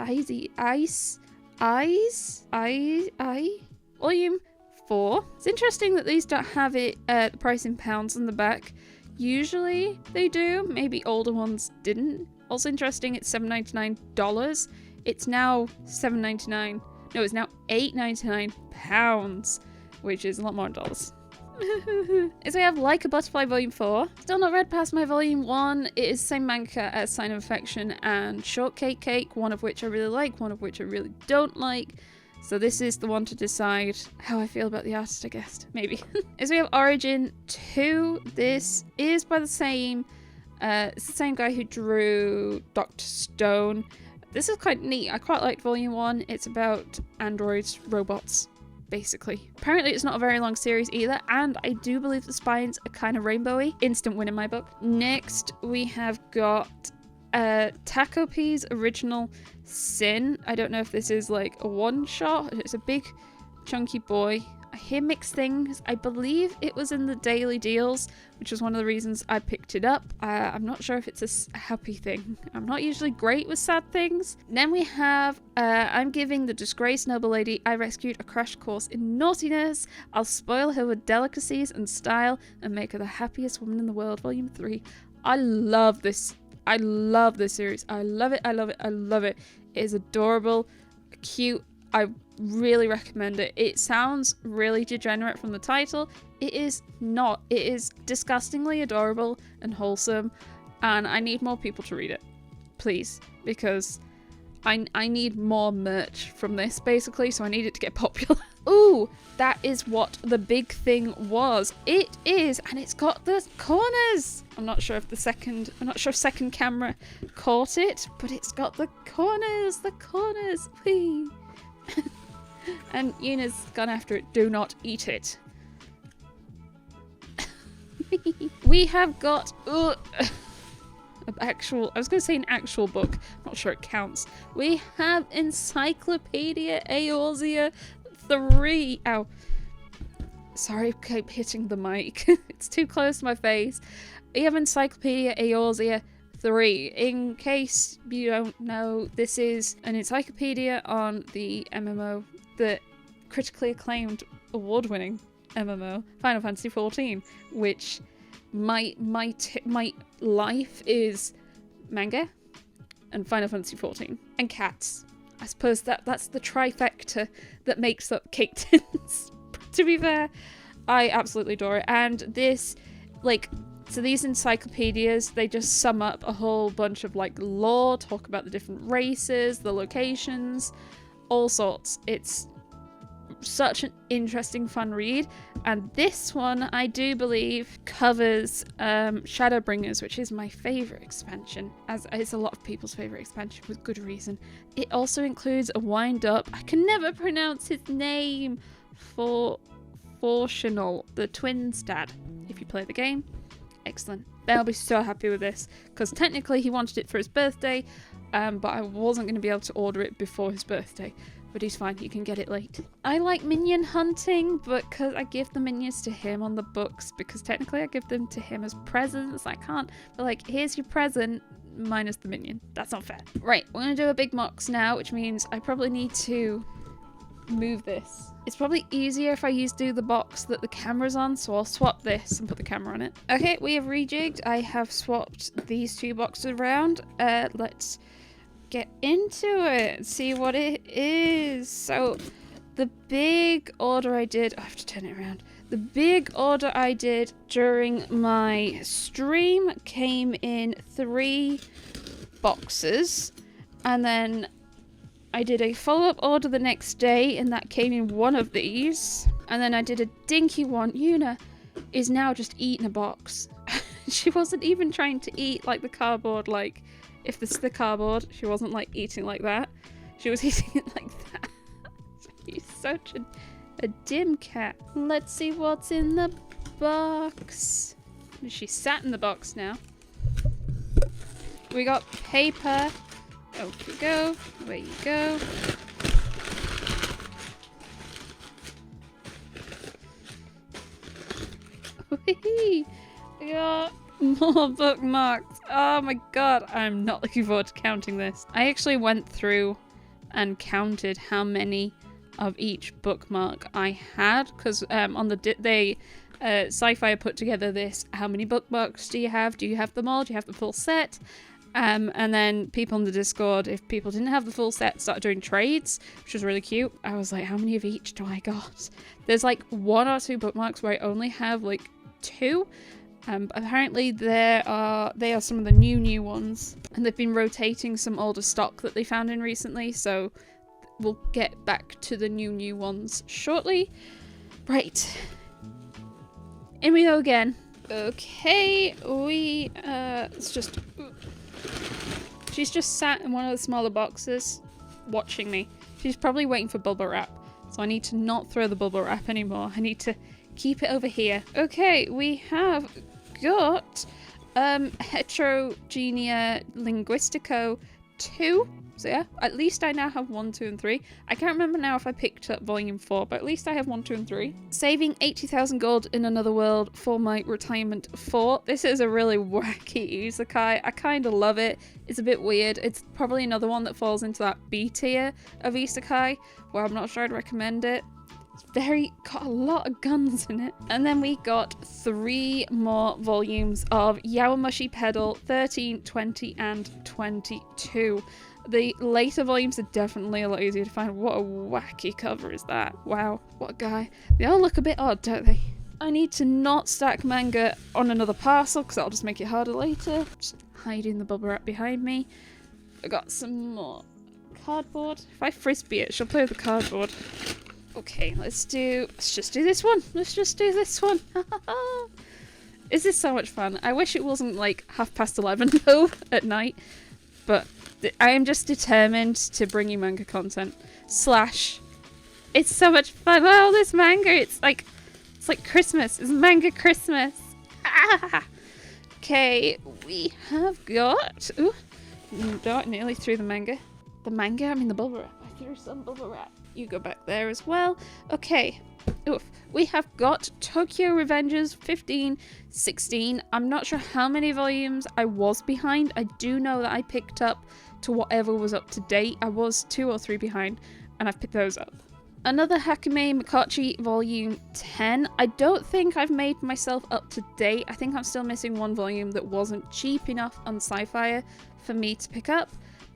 Volume 4. It's interesting that these don't have it the price in pounds on the back. Usually they do. Maybe older ones didn't. Also interesting, it's $7.99. It's now $7.99. No, it's now £8.99, which is a lot more in dollars. So we have Like a Butterfly Volume 4. Still not read past my Volume 1. It is the same manga as Sign of Affection and Shortcake Cake, one of which I really like, one of which I really don't like. So this is the one to decide how I feel about the artist, I guess. Maybe. As we have Origin 2. This is by the same... it's the same guy who drew Dr. Stone. This is quite neat. I quite liked Volume 1. It's about androids, robots, basically. Apparently it's not a very long series either, and I do believe the spines are kind of rainbowy. Instant win in my book. Next we have got Taco P's Original Sin. I don't know if this is like a one-shot. It's a big chunky boy. I hear mixed things. I believe it was in the daily deals, which was one of the reasons I picked it up. I'm not sure if it's a happy thing. I'm not usually great with sad things. Then we have I'm giving the disgraced noble lady I rescued a crash course in naughtiness. I'll spoil her with delicacies and style and make her the happiest woman in the world. Volume 3. I love this. I love this series. I love it. I love it. I love it. It is adorable, cute. I really recommend it. It sounds really degenerate from the title. It is not. It is disgustingly adorable and wholesome. and I need more people to read it, please, because I need more merch from this, basically, so I need it to get popular. Ooh, that is what the big thing was. It is, and it's got the corners. I'm not sure if second camera caught it, but it's got the corners. Whee. And Yuna's gone after it. Do not eat it. We have got I was going to say an actual book. I'm not sure it counts. We have Encyclopedia Eorzea 3. Ow. Sorry, I keep hitting the mic. It's too close to my face. We have Encyclopedia Eorzea 3. In case you don't know, this is an encyclopedia on the MMO, the critically acclaimed, award-winning MMO, Final Fantasy XIV, which my life is manga and Final Fantasy XIV and cats. I suppose that's the trifecta that makes up Caketinz. To be fair, I absolutely adore it. And this, so these encyclopedias, they just sum up a whole bunch of lore, talk about the different races, the locations, all sorts. It's such an interesting, fun read, and this one I do believe covers Shadowbringers, which is my favourite expansion, as it's a lot of people's favourite expansion with good reason. It also includes a wind-up, I can never pronounce his name, for Fortunal, the twins' dad. If you play the game, excellent. They'll be so happy with this, because technically he wanted it for his birthday, but I wasn't going to be able to order it before his birthday. But he's fine, you can get it late. I like minion hunting, but because I give the minions to him on the books, because technically I give them to him as presents. I can't, but here's your present, minus the minion. That's not fair. Right, we're gonna do a big box now, which means I probably need to move this. It's probably easier if I do the box that the camera's on, so I'll swap this and put the camera on it. Okay, we have rejigged. I have swapped these two boxes around. Let's get into it and see what it is. So the big order I did, I have to turn it around. The big order I did during my stream came in 3 boxes, and then I did a follow-up order the next day, and that came in 1 of these, and then I did a dinky one. Yuna is now just eating a box. She wasn't even trying to eat the cardboard, if this is the cardboard, she wasn't eating like that. She was eating it like that. She's such a dim cat. Let's see what's in the box. She sat in the box now. We got paper. Off we go. Away you go. We got more bookmarks. Oh my god, I'm not looking forward to counting this. I actually went through and counted how many of each bookmark I had, because on the Sci-Fi put together this, how many bookmarks do you have? Do you have them all? Do you have the full set? And then people in the Discord, if people didn't have the full set, started doing trades, which was really cute. I was like, how many of each do I got? There's 1 or 2 bookmarks where I only have 2. Apparently they are some of the new ones, and they've been rotating some older stock that they found in recently, so we'll get back to the new ones shortly. Right, in we go again. Okay, she's just sat in one of the smaller boxes watching me. She's probably waiting for bubble wrap, so I need to not throw the bubble wrap anymore. I need to keep it over here. Okay, we have got Heterogenea Linguistico 2. So yeah, at least I now have 1, 2, and 3. I can't remember now if I picked up volume 4, but at least I have 1, 2, and 3. Saving 80,000 gold in another world for my retirement 4. This is a really wacky isekai. I kind of love it. It's a bit weird. It's probably another one that falls into that B tier of isekai, where I'm not sure I'd recommend it. It's got a lot of guns in it. And then we got 3 more volumes of Yowamushi Pedal 13, 20, and 22. The later volumes are definitely a lot easier to find. What a wacky cover is that? Wow, what a guy. They all look a bit odd, don't they? I need to not stack manga on another parcel because that'll just make it harder later. Just hiding the bubble wrap behind me. I got some more cardboard. If I frisbee it, she'll play with the cardboard. Okay, let's just do this one. Let's just do this one. This is so much fun. I wish it wasn't like 11:30 though at night, but I am just determined to bring you manga content. It's so much fun. Oh, this manga! It's like Christmas. It's manga Christmas. Ah! Okay, we have got. Ooh, nearly threw the manga. The manga. I mean the bubble wrap. I threw some bubble wrap. You go back there as well. Okay. Oof. We have got Tokyo Revengers 15, 16. I'm not sure how many volumes I was behind. I do know that I picked up to whatever was up to date. I was 2 or 3 behind, and I've picked those up. Another Hakame Mikochi volume 10. I don't think I've made myself up to date. I think I'm still missing one volume that wasn't cheap enough on Sci-Fi for me to pick up,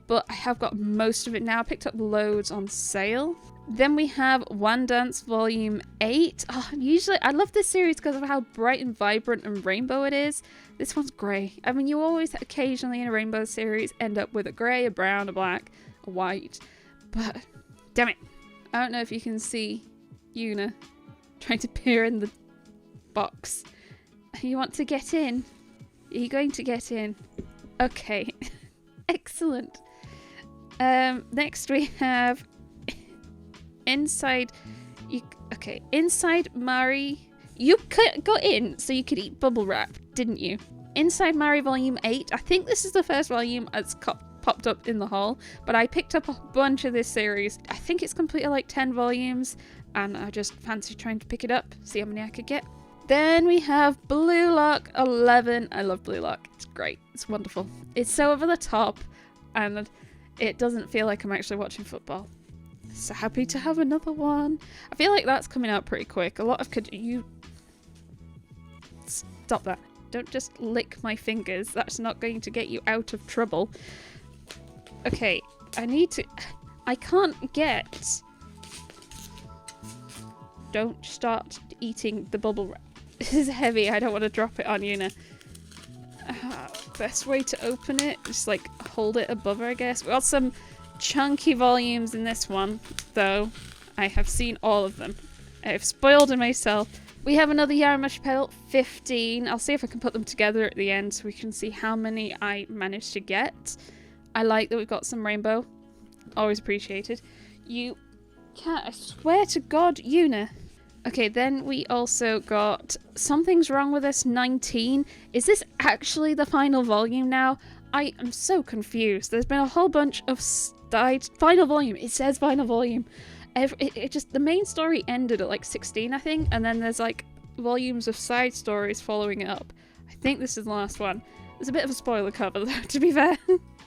but I have got most of it now. I picked up loads on sale. Then we have One Dance Volume 8. Oh, I love this series because of how bright and vibrant and rainbow it is. This one's grey. I mean, you always occasionally in a rainbow series end up with a grey, a brown, a black, a white. But, damn it. I don't know if you can see Yuna trying to peer in the box. You want to get in? Are you going to get in? Okay. Excellent. Next we have Inside Mari. You got in so you could eat bubble wrap, didn't you? Inside Mari Volume 8. I think this is the first volume that's popped up in the haul, but I picked up a bunch of this series. I think it's completed like 10 volumes, and I just fancy trying to pick it up, see how many I could get. Then we have Blue Lock 11. I love Blue Lock. It's great. It's wonderful. It's so over the top, and it doesn't feel like I'm actually watching football. So happy to have another one. I feel like that's coming out pretty quick. A lot of stop that. Don't just lick my fingers. That's not going to get you out of trouble. Okay, I can't get. Don't start eating the bubble wrap. This is heavy. I don't want to drop it on Yuna. Best way to open it, just like hold it above her, I guess. We got some chunky volumes in this one, though. I have seen all of them. I have spoiled myself. We have another Yaramashi Pedal 15. I'll see if I can put them together at the end so we can see how many I managed to get. I like that we've got some rainbow. Always appreciated. You can't, I swear to God, Yuna. Okay, then we also got Something's Wrong With Us 19. Is this actually the final volume now? I am so confused. There's been a whole bunch of final volume. It says final volume. The main story ended at like 16, I think, and then there's like volumes of side stories following it up. I think this is the last one. There's a bit of a spoiler cover though, to be fair.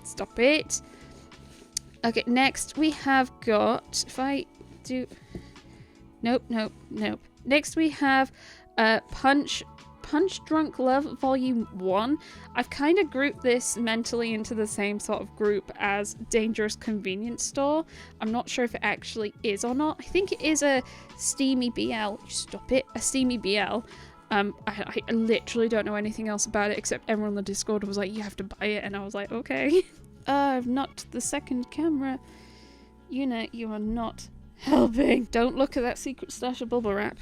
Stop it. Okay, next we have got, if I do... Nope. Next we have Punch Drunk Love Volume 1. I've kind of grouped this mentally into the same sort of group as Dangerous Convenience Store. I'm not sure if it actually is or not. I think it is a steamy BL. Stop it. A steamy BL. I literally don't know anything else about it except everyone on the Discord was like, you have to buy it, and I was like, okay. I've knocked the second camera. Yuna, you are not helping. Don't look at that secret stash of bubble wrap.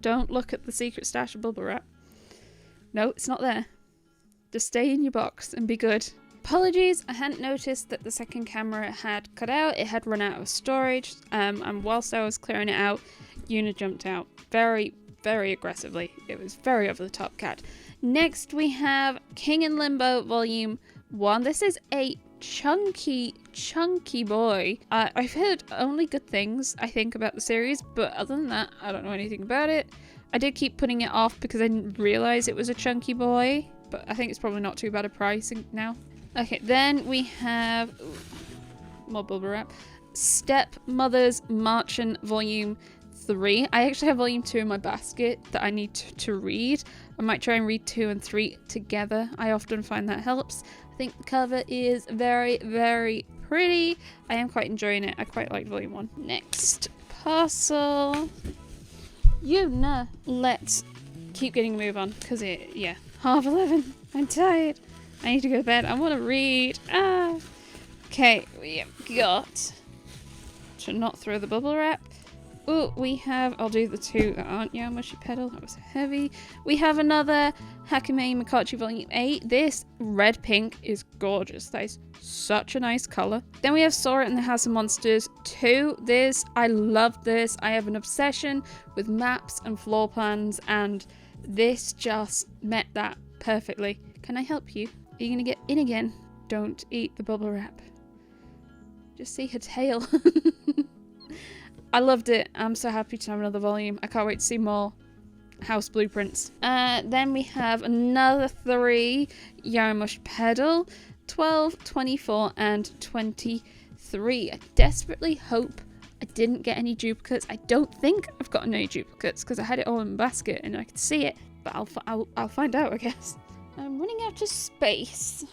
Don't look at the secret stash of bubble wrap. No, it's not there. Just stay in your box and be good. Apologies, I hadn't noticed that the second camera had cut out. It had run out of storage, and whilst I was clearing it out, Yuna jumped out very, very aggressively. It was very over the top cat. Next we have King in Limbo Volume 1. This is a chunky boy. I've heard only good things, I think, about the series, but other than that, I don't know anything about it. I did keep putting it off because I didn't realise it was a chunky boy, but I think it's probably not too bad a price now. Okay, then we have more bubble wrap. Stepmother's Marchen Volume 3. I actually have Volume 2 in my basket that I need to read. I might try and read 2 and 3 together. I often find that helps. I think the cover is very, very pretty. I am quite enjoying it. I quite like Volume 1. Next parcel. Yuna, let's keep getting a move on because yeah, 11:30. I'm tired. I need to go to bed. I want to read. Okay, we have got to not throw the bubble wrap. Oh, we have, I'll do the two that aren't Yaomushi Pedal. That was heavy. We have another Hakume Mikachi Volume 8. This red pink is gorgeous. That is such a nice color. Then we have Sora and the House of Monsters 2. I love this. I have an obsession with maps and floor plans, and this just met that perfectly. Can I help you? Are you gonna get in again? Don't eat the bubble wrap. Just see her tail. I loved it. I'm so happy to have another volume. I can't wait to see more house blueprints. Then we have another 3 Yaomushi Pedal, 12, 24, and 23. I desperately hope I didn't get any duplicates. I don't think I've gotten any duplicates because I had it all in a basket and I could see it. But I'll find out, I guess. I'm running out of space.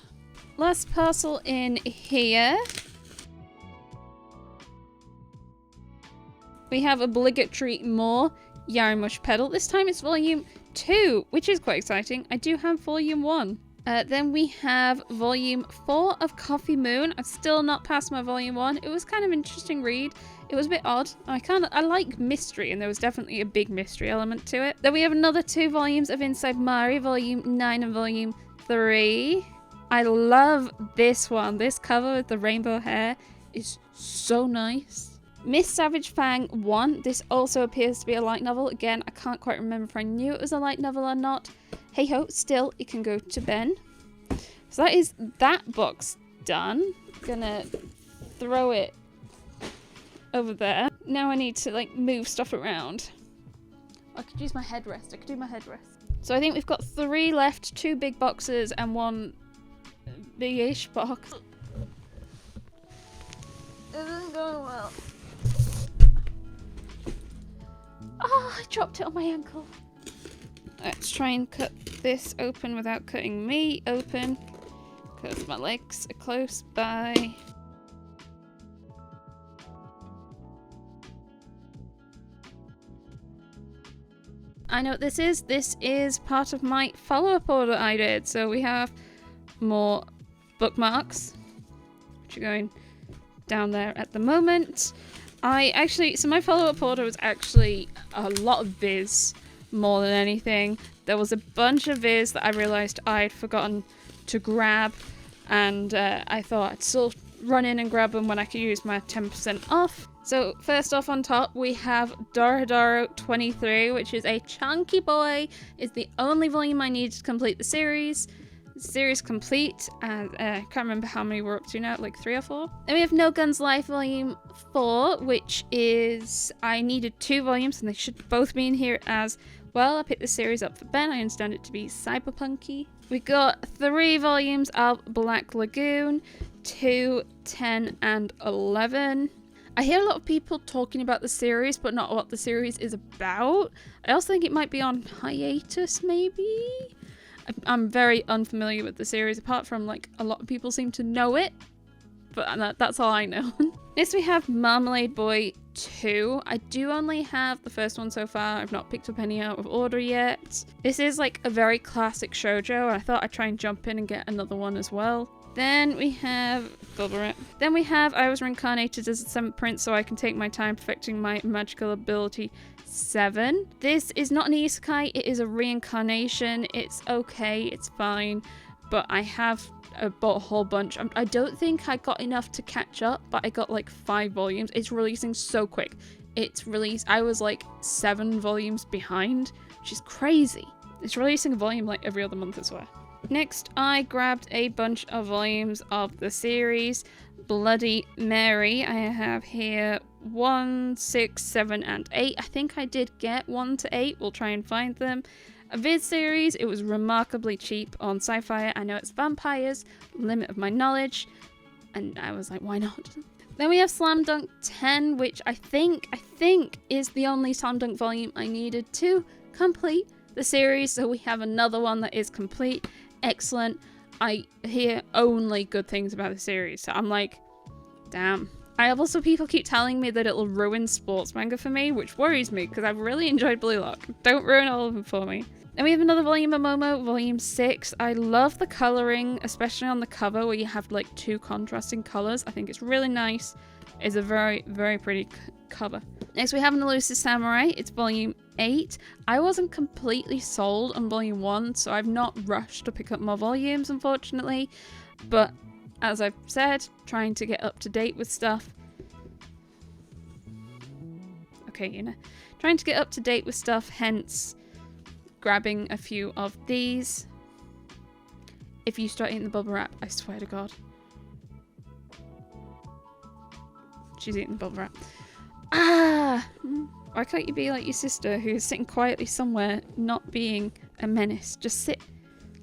Last parcel in here. We have obligatory more Yaomushi Pedal. This time it's volume 2, which is quite exciting. I do have volume 1. Then we have volume 4 of Coffee Moon. I've still not passed my volume 1. It was kind of an interesting read. It was a bit odd. I like mystery, and there was definitely a big mystery element to it. Then we have another 2 volumes of Inside Mari, volume 9 and volume 3. I love this one. This cover with the rainbow hair is so nice. Miss Savage Fang 1. This also appears to be a light novel. Again, I can't quite remember if I knew it was a light novel or not. Hey ho, still, it can go to Ben. So that is that box done. Gonna throw it over there. Now I need to like move stuff around. I could use my headrest. I could do my headrest. So I think we've got 3 left, 2 big boxes and 1 big-ish box. It isn't going well. Oh, I dropped it on my ankle. Let's try and cut this open without cutting me open, because my legs are close by. I know what this is. This is part of my follow-up order I did. So we have more bookmarks, which are going down there at the moment. So my follow-up order was actually a lot of Viz more than anything. There was a bunch of Viz that I realized I'd forgotten to grab, and I thought I'd still run in and grab them when I could use my 10% off. So first off on top, we have Doro 23, which is a chunky boy. It's the only volume I need to complete the series. Series complete, and I can't remember how many we're up to now, like 3 or 4. Then we have No Guns Life Volume 4, which is, I needed 2 volumes and they should both be in here as well. I picked the series up for Ben. I understand it to be cyberpunky. We got 3 volumes of Black Lagoon, 2, 10, and 11. I hear a lot of people talking about the series, but not what the series is about. I also think it might be on hiatus, maybe? I'm very unfamiliar with the series, apart from like a lot of people seem to know it, but that's all I know. Next we have Marmalade Boy 2. I do only have the first one so far. I've not picked up any out of order yet. This is like a very classic shoujo. I thought I'd try and jump in and get another one as well. Then we have Bubble Wrap. Then we have I Was Reincarnated as a 7th Prince so I can take my time perfecting my magical ability 7. This is not an isekai, it is a reincarnation. It's okay, it's fine, but I have bought a whole bunch. I don't think I got enough to catch up, but I got like 5 volumes. It's releasing so quick. I was like 7 volumes behind, which is crazy. It's releasing a volume like every other month as well. Next, I grabbed a bunch of volumes of the series Bloody Mary. I have here 1, 6, 7, and 8. I think I did get 1 to 8. We'll try and find them. A Viz series. It was remarkably cheap on Sci-Fi. I know it's vampires, limit of my knowledge, and I was like, why not? Then we have Slam Dunk 10, which I think is the only Slam Dunk volume I needed to complete the series. So we have another one that is complete. Excellent. I hear only good things about the series, so I'm like, damn, I have also people keep telling me that it'll ruin sports manga for me, which worries me because I've really enjoyed Blue Lock. Don't ruin all of them for me. Then we have another volume of Momo, volume 6. I love the colouring, especially on the cover where you have like 2 contrasting colours. I think it's really nice. It's a very, very pretty cover. Next we have an Elusive Samurai. It's volume 8. I wasn't completely sold on volume 1, so I've not rushed to pick up more volumes, unfortunately. But as I've said, trying to get up to date with stuff. Okay, you know. Trying to get up to date with stuff, hence grabbing a few of these. If you start eating the bubble wrap, I swear to God. She's eating the bubble wrap. Ah! Why can't you be like your sister who's sitting quietly somewhere, not being a menace? Just sit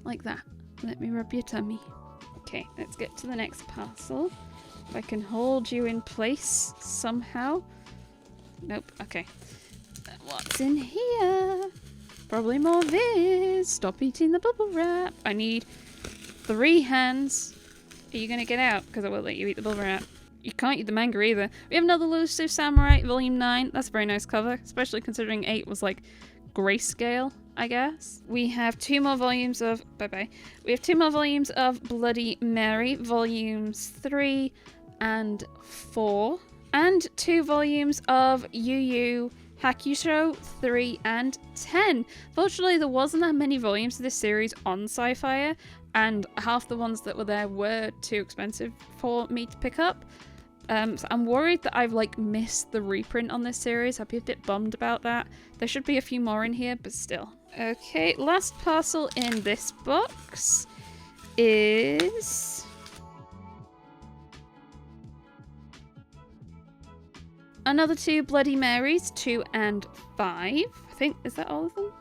like that. Let me rub your tummy. Okay, let's get to the next parcel. If I can hold you in place somehow. Nope, okay. What's in here? Probably more Viz. Stop eating the bubble wrap. I need 3 hands. Are you gonna get out? Because I won't let you eat the bubble wrap. You can't eat the manga either. We have another Elusive Samurai, volume 9. That's a very nice cover, especially considering 8 was like grayscale, I guess. We have 2 more volumes of... Bye-bye. We have 2 more volumes of Bloody Mary, volumes 3 and 4. And 2 volumes of Yu Yu Hakusho 3 and 10. Fortunately, there wasn't that many volumes of this series on Sci-Fi, and half the ones that were there were too expensive for me to pick up. So I'm worried that I've like missed the reprint on this series. I'd be a bit bummed about that. There should be a few more in here, but still. Okay, last parcel in this box is... another 2 Bloody Marys, 2 and 5. I think, is that all of them?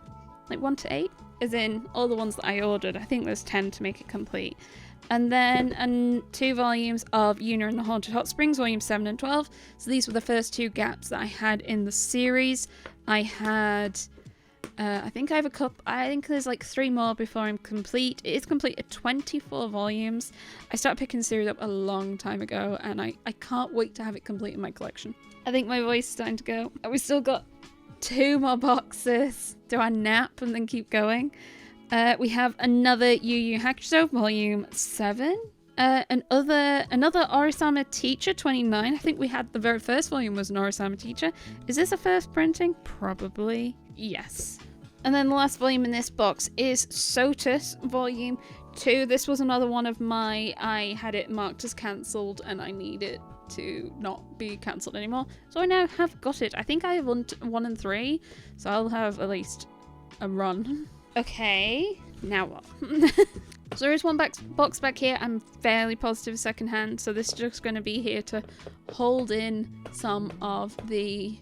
Like 1 to 8? As in, all the ones that I ordered. I think there's 10 to make it complete. And then 2 volumes of Yuna and the Haunted Hot Springs, volume 7 and 12. So these were the first 2 gaps that I had in the series. I had... I think I have a couple... I think there's like 3 more before I'm complete. It is complete at 24 volumes. I started picking the series up a long time ago, and I can't wait to have it complete in my collection. I think my voice is starting to go. We still got 2 more boxes. Do I nap and then keep going? We have another Yu Yu Hakusho, volume 7. Another Orisama Teacher, 29. I think we had the very first volume was an Orisama Teacher. Is this a first printing? Probably. Yes. And then the last volume in this box is Sotus, volume 2. This was another one of my... I had it marked as cancelled and I need it to not be cancelled anymore. So I now have got it. I think I have 1 and 3. So I'll have at least a run. Okay, now what? So there is one box back here. I'm fairly positive secondhand, so this is just going to be here to hold in some of the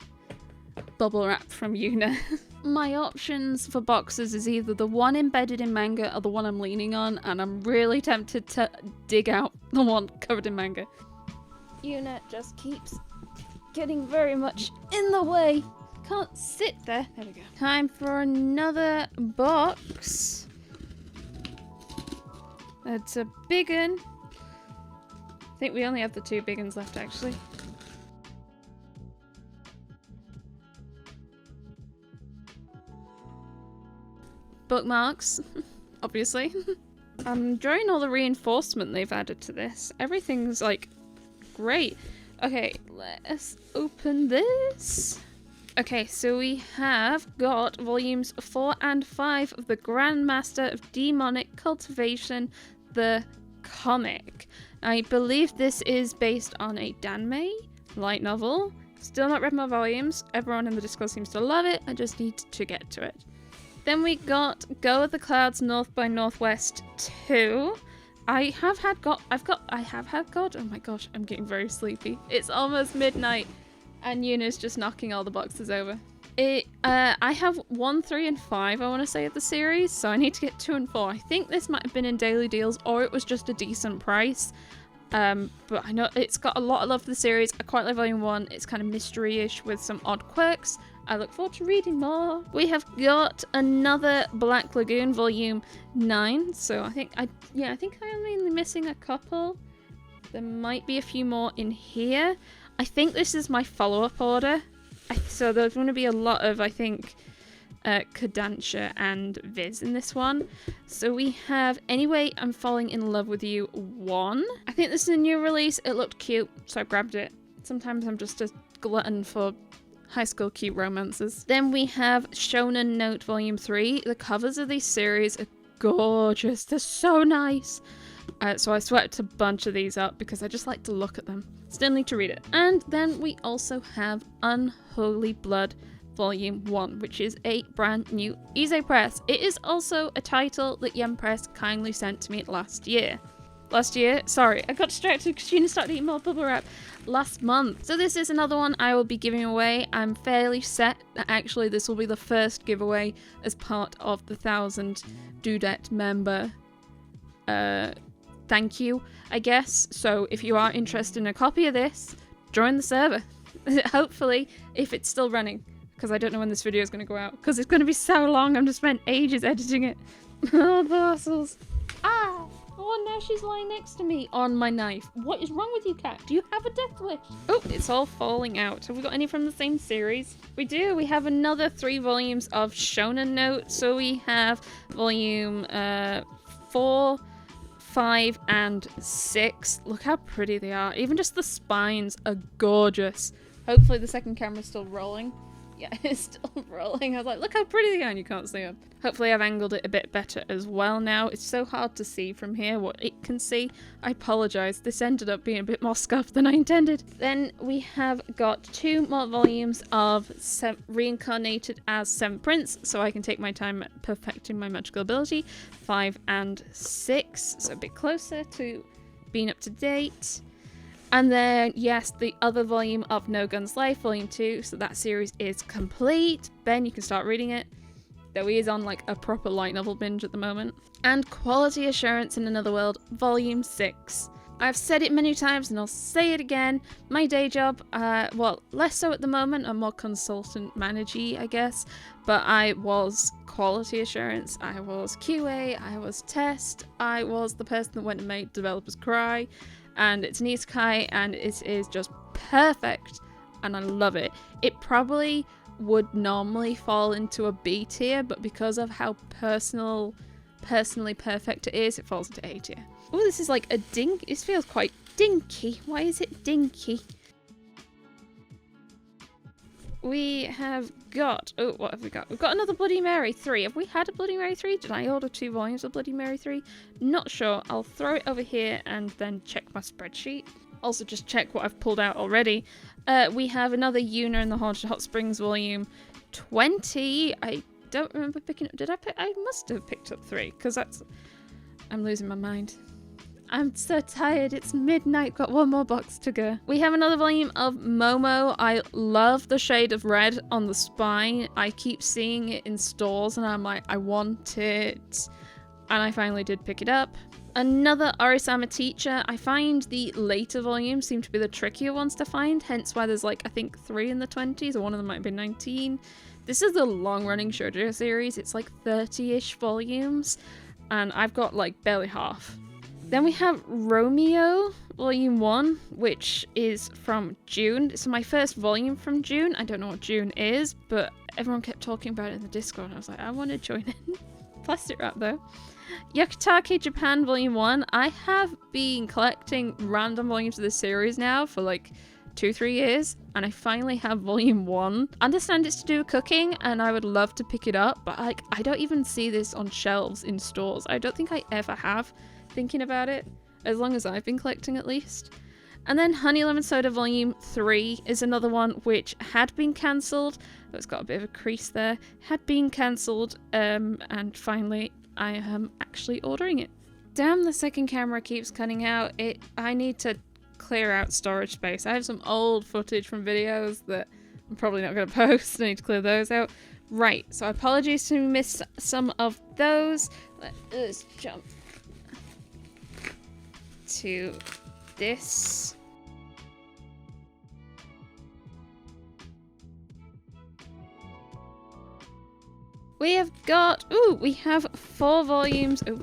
bubble wrap from Yuna. My options for boxes is either the one embedded in manga or the one I'm leaning on, and I'm really tempted to dig out the one covered in manga. Yuna just keeps getting very much in the way. Can't sit there. There we go. Time for another box. That's a big one. I think we only have the 2 big ones left, actually. Bookmarks, obviously. I'm enjoying all the reinforcement they've added to this. Everything's like great. Okay, let's open this. Okay, so we have got volumes 4 and 5 of the Grandmaster of Demonic Cultivation, the comic. I believe this is based on a Danmei light novel. Still not read my volumes. Everyone in the Discord seems to love it. I just need to get to it. Then we got Go of the Clouds North by Northwest 2. I have had God. Oh my gosh, I'm getting very sleepy. It's almost midnight. And Yuna's just knocking all the boxes over. I have 1, 3, and 5, I want to say, of the series, so I need to get 2 and 4. I think this might have been in daily deals, or it was just a decent price. But I know it's got a lot of love for the series. I quite like volume 1. It's kind of mystery-ish with some odd quirks. I look forward to reading more. We have got another Black Lagoon, volume 9. So I think I'm only missing a couple. There might be a few more in here. I think this is my follow-up order. So there's going to be a lot of, I think, Kodansha and Viz in this one. So we have Anyway, I'm Falling in Love with You 1. I think this is a new release. It looked cute, so I grabbed it. Sometimes I'm just a glutton for high school cute romances. Then we have Shonen Note Volume 3. The covers of these series are gorgeous. They're so nice. So I swept a bunch of these up because I just like to look at them. Still need to read it. And then we also have Unholy Blood Volume 1, which is a brand new Ise Press. It is also a title that Yen Press kindly sent to me last year. Sorry, I got distracted because Gina started eating more bubble wrap last month. So this is another one I will be giving away. I'm fairly set that actually this will be the first giveaway as part of the 1000 Dudette member thank you, I guess. So if you are interested in a copy of this, join the server. Hopefully, if it's still running, because I don't know when this video is going to go out, because it's going to be so long. I'm just spent ages editing it. Oh, the muscles. Ah! Oh, now she's lying next to me on my knife. What is wrong with you, cat? Do you have a death wish? Oh, it's all falling out. Have we got any from the same series? We do. We have another 3 volumes of Shonen Note. So we have volume 4, 5, and 6. Look how pretty they are. Even just the spines are gorgeous. Hopefully the second camera's still rolling. Yeah, it's still rolling. I was like, look how pretty they are, and you can't see them. Hopefully I've angled it a bit better as well now. It's so hard to see from here what it can see. I apologise. This ended up being a bit more scuffed than I intended. Then we have got 2 more volumes of Reincarnated as 7th Prince, so I can take my time perfecting my magical ability. 5 and 6, so a bit closer to being up to date. And then, yes, the other volume of No Guns Life, Volume 2, so that series is complete. Ben, you can start reading it. Though he is on like a proper light novel binge at the moment. And Quality Assurance in Another World, Volume 6. I've said it many times and I'll say it again. My day job, well, less so at the moment. I'm more consultant managey, I guess. But I was Quality Assurance, I was QA, I was Test, I was the person that went and made developers cry. And it's an isekai and it is just perfect and I love it. It probably would normally fall into a B tier, but because of how personally perfect it is, it falls into A tier. Oh, this is like a dink. This feels quite dinky. Why is it dinky? We have got... Oh, what have we got? We've got another Bloody Mary 3. Have we had a Bloody Mary 3? Did I order 2 volumes of Bloody Mary 3? Not sure. I'll throw it over here and then check my spreadsheet. Also, just check what I've pulled out already. We have another Yuna in the Haunted Hot Springs volume 20. I don't remember picking up... Did I pick... I must have picked up 3, because that's... I'm losing my mind. I'm so tired. It's midnight. Got 1 more box to go. We have another volume of Momo. I love the shade of red on the spine. I keep seeing it in stores and I'm like, I want it. And I finally did pick it up. Another Arisama Teacher. I find the later volumes seem to be the trickier ones to find, hence why there's like, I think 3 in the 20s, or one of them might have been 19. This is the long-running shoujo series. It's like 30-ish volumes, and I've got like barely half. Then we have Romeo, Volume 1, which is from June. It's my first volume from June. I don't know what June is, but everyone kept talking about it in the Discord, and I was like, I want to join in. Plastic wrap, though. Yakutake Japan Volume 1. I have been collecting random volumes of this series now for like 2-3 years, and I finally have Volume 1. I understand it's to do with cooking, and I would love to pick it up, but like I don't even see this on shelves in stores. I don't think I ever have, thinking about it, as long as I've been collecting at least. And then Honey Lemon Soda Volume 3 is another one which had been cancelled. Oh, it's got a bit of a crease there. Had been cancelled, and finally I am actually ordering it. Damn, the second camera keeps cutting out. I need to clear out storage space. I have some old footage from videos that I'm probably not going to post. I need to clear those out. Right, so apologies to miss some of those. Let's jump to this. We have got, we have 4 volumes. Oh,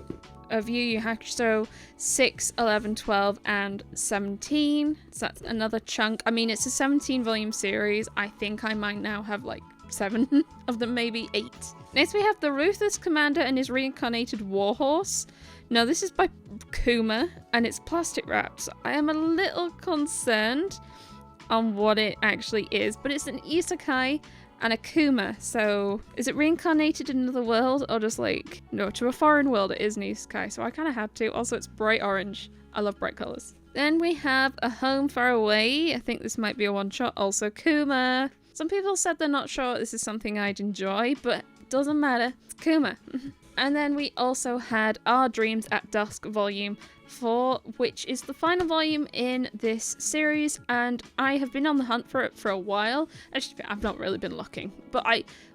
of Yu Yu Hakusho 6, 11, 12, and 17. So that's another chunk. I mean, it's a 17 volume series. I think I might now have like 7 of them, maybe 8. Next we have the Ruthless Commander and his Reincarnated Warhorse. Now this is by Kuma and it's plastic wrapped. So I am a little concerned on what it actually is, but it's an isekai and a Kuma. So is it reincarnated in another world or just like, no, to a foreign world? It is an isekai, so I kind of had to. Also it's bright orange. I love bright colors. Then we have A Home Far Away. I think this might be a one shot. Also Kuma. Some people said they're not sure this is something I'd enjoy, but it doesn't matter. It's Kuma. And then we also had Our Dreams at Dusk Volume 4, which is the final volume in this series, and I have been on the hunt for it for a while. Actually, I've not really been looking, but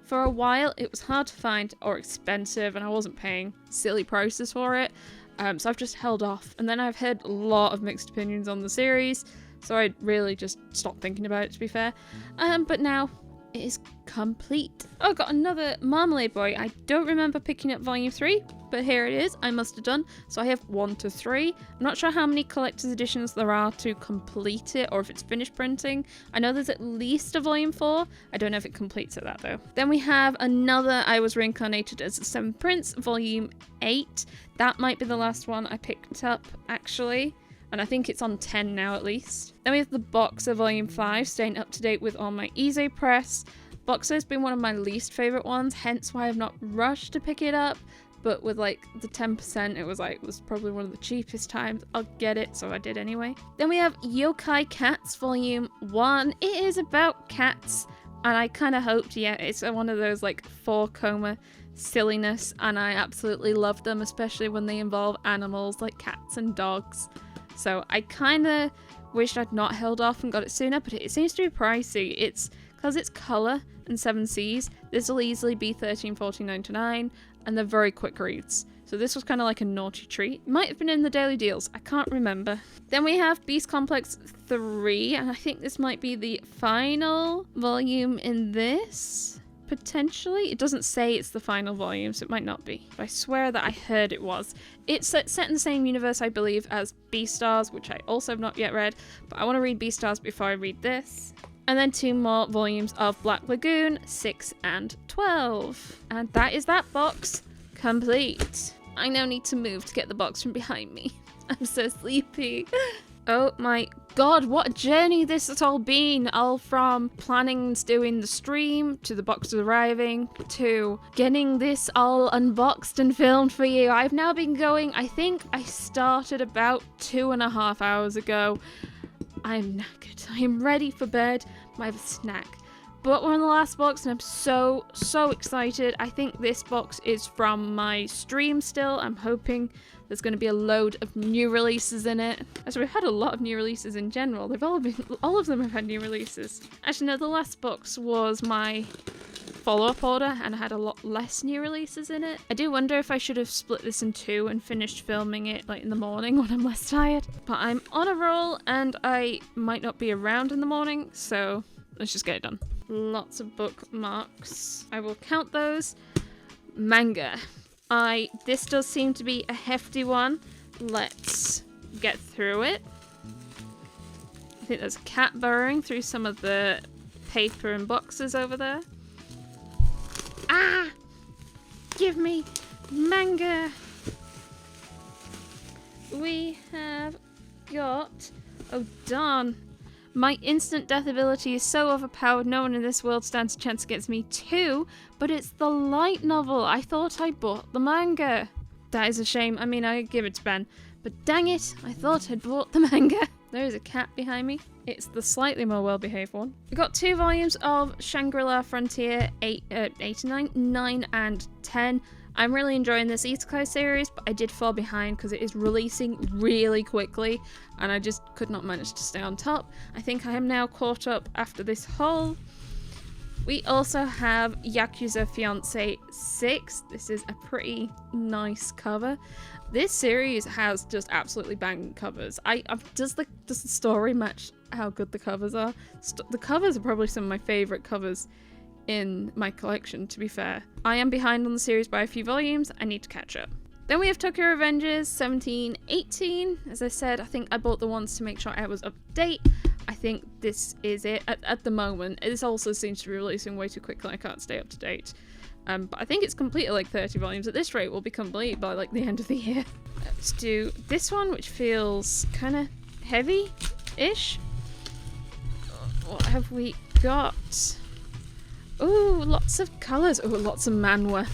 for a while it was hard to find or expensive, and I wasn't paying silly prices for it, so I've just held off. And then I've heard a lot of mixed opinions on the series, so I really just stopped thinking about it, to be fair. But now it is complete. Oh, I got another Marmalade Boy. I don't remember picking up volume 3, but here it is. I must have done. So I have 1 to 3. I'm not sure how many collector's editions there are to complete it, or if it's finished printing. I know there's at least a volume 4. I don't know if it completes it that though. Then we have another I Was Reincarnated as a Seventh Prince, volume 8. That might be the last one I picked up, actually. And I think it's on 10 now at least. Then we have the Boxer Volume 5, staying up to date with all my Easy Press. Boxer has been one of my least favourite ones, hence why I've not rushed to pick it up. But with like the 10%, it was probably one of the cheapest times. I'll get it, so I did anyway. Then we have Yokai Cats Volume 1. It is about cats, and I kind of hoped, yeah, it's one of those like 4-coma silliness, and I absolutely love them, especially when they involve animals like cats and dogs. So I kind of wished I'd not held off and got it sooner, but it seems to be pricey. It's because it's colour and 7 Cs. This will easily be $13, $14.99, and they're very quick reads. So this was kind of like a naughty treat. It might have been in the daily deals. I can't remember. Then we have Beast Complex 3, and I think this might be the final volume in this. Potentially. It doesn't say it's the final volume, so it might not be. But I swear that I heard it was. It's set in the same universe, I believe, as Beastars, which I also have not yet read. But I want to read Beastars before I read this. And then 2 more volumes of Black Lagoon, 6 and 12. And that is that box complete. I now need to move to get the box from behind me. I'm so sleepy. Oh my god, what a journey this has all been. All from planning and doing the stream, to the boxes arriving, to getting this all unboxed and filmed for you. I've now been going, I think I started about 2.5 hours ago. I'm knackered. I am ready for bed. I have a snack. But we're on the last box and I'm so excited. I think this box is from my stream still. I'm hoping there's going to be a load of new releases in it. As we've had a lot of new releases in general. All of them have had new releases. Actually, no, the last box was my follow-up order and I had a lot less new releases in it. I do wonder if I should have split this in 2 and finished filming it like in the morning when I'm less tired. But I'm on a roll and I might not be around in the morning, so let's just get it done. Lots of bookmarks. I will count those. Manga. This does seem to be a hefty one. Let's get through it. I think there's a cat burrowing through some of the paper and boxes over there. Ah! Give me manga! We have got... Oh, darn. My instant death ability is so overpowered, no one in this world stands a chance against me too, but it's the light novel. I thought I bought the manga. That is a shame. I mean, I give it to Ben, but dang it, I thought I'd bought the manga. There is a cat behind me. It's the slightly more well-behaved one. We got 2 volumes of Shangri-La Frontier 8 and 9, 9 and 10. I'm really enjoying this Isekai series, but I did fall behind because it is releasing really quickly and I just could not manage to stay on top. I think I am now caught up after this haul. We also have Yakuza Fiancé 6. This is a pretty nice cover. This series has just absolutely banging covers. Does the story match how good the covers are? The covers are probably some of my favourite covers in my collection, to be fair. I am behind on the series by a few volumes. I need to catch up. Then we have Tokyo Revengers 17, 18. As I said, I think I bought the ones to make sure I was up to date. I think this is it at the moment. This also seems to be releasing way too quickly. I can't stay up to date. But I think it's complete at like 30 volumes. At this rate, will be complete by like the end of the year. Let's do this one, which feels kind of heavy-ish. What have we got? Ooh, lots of colours. Ooh, lots of manhwa.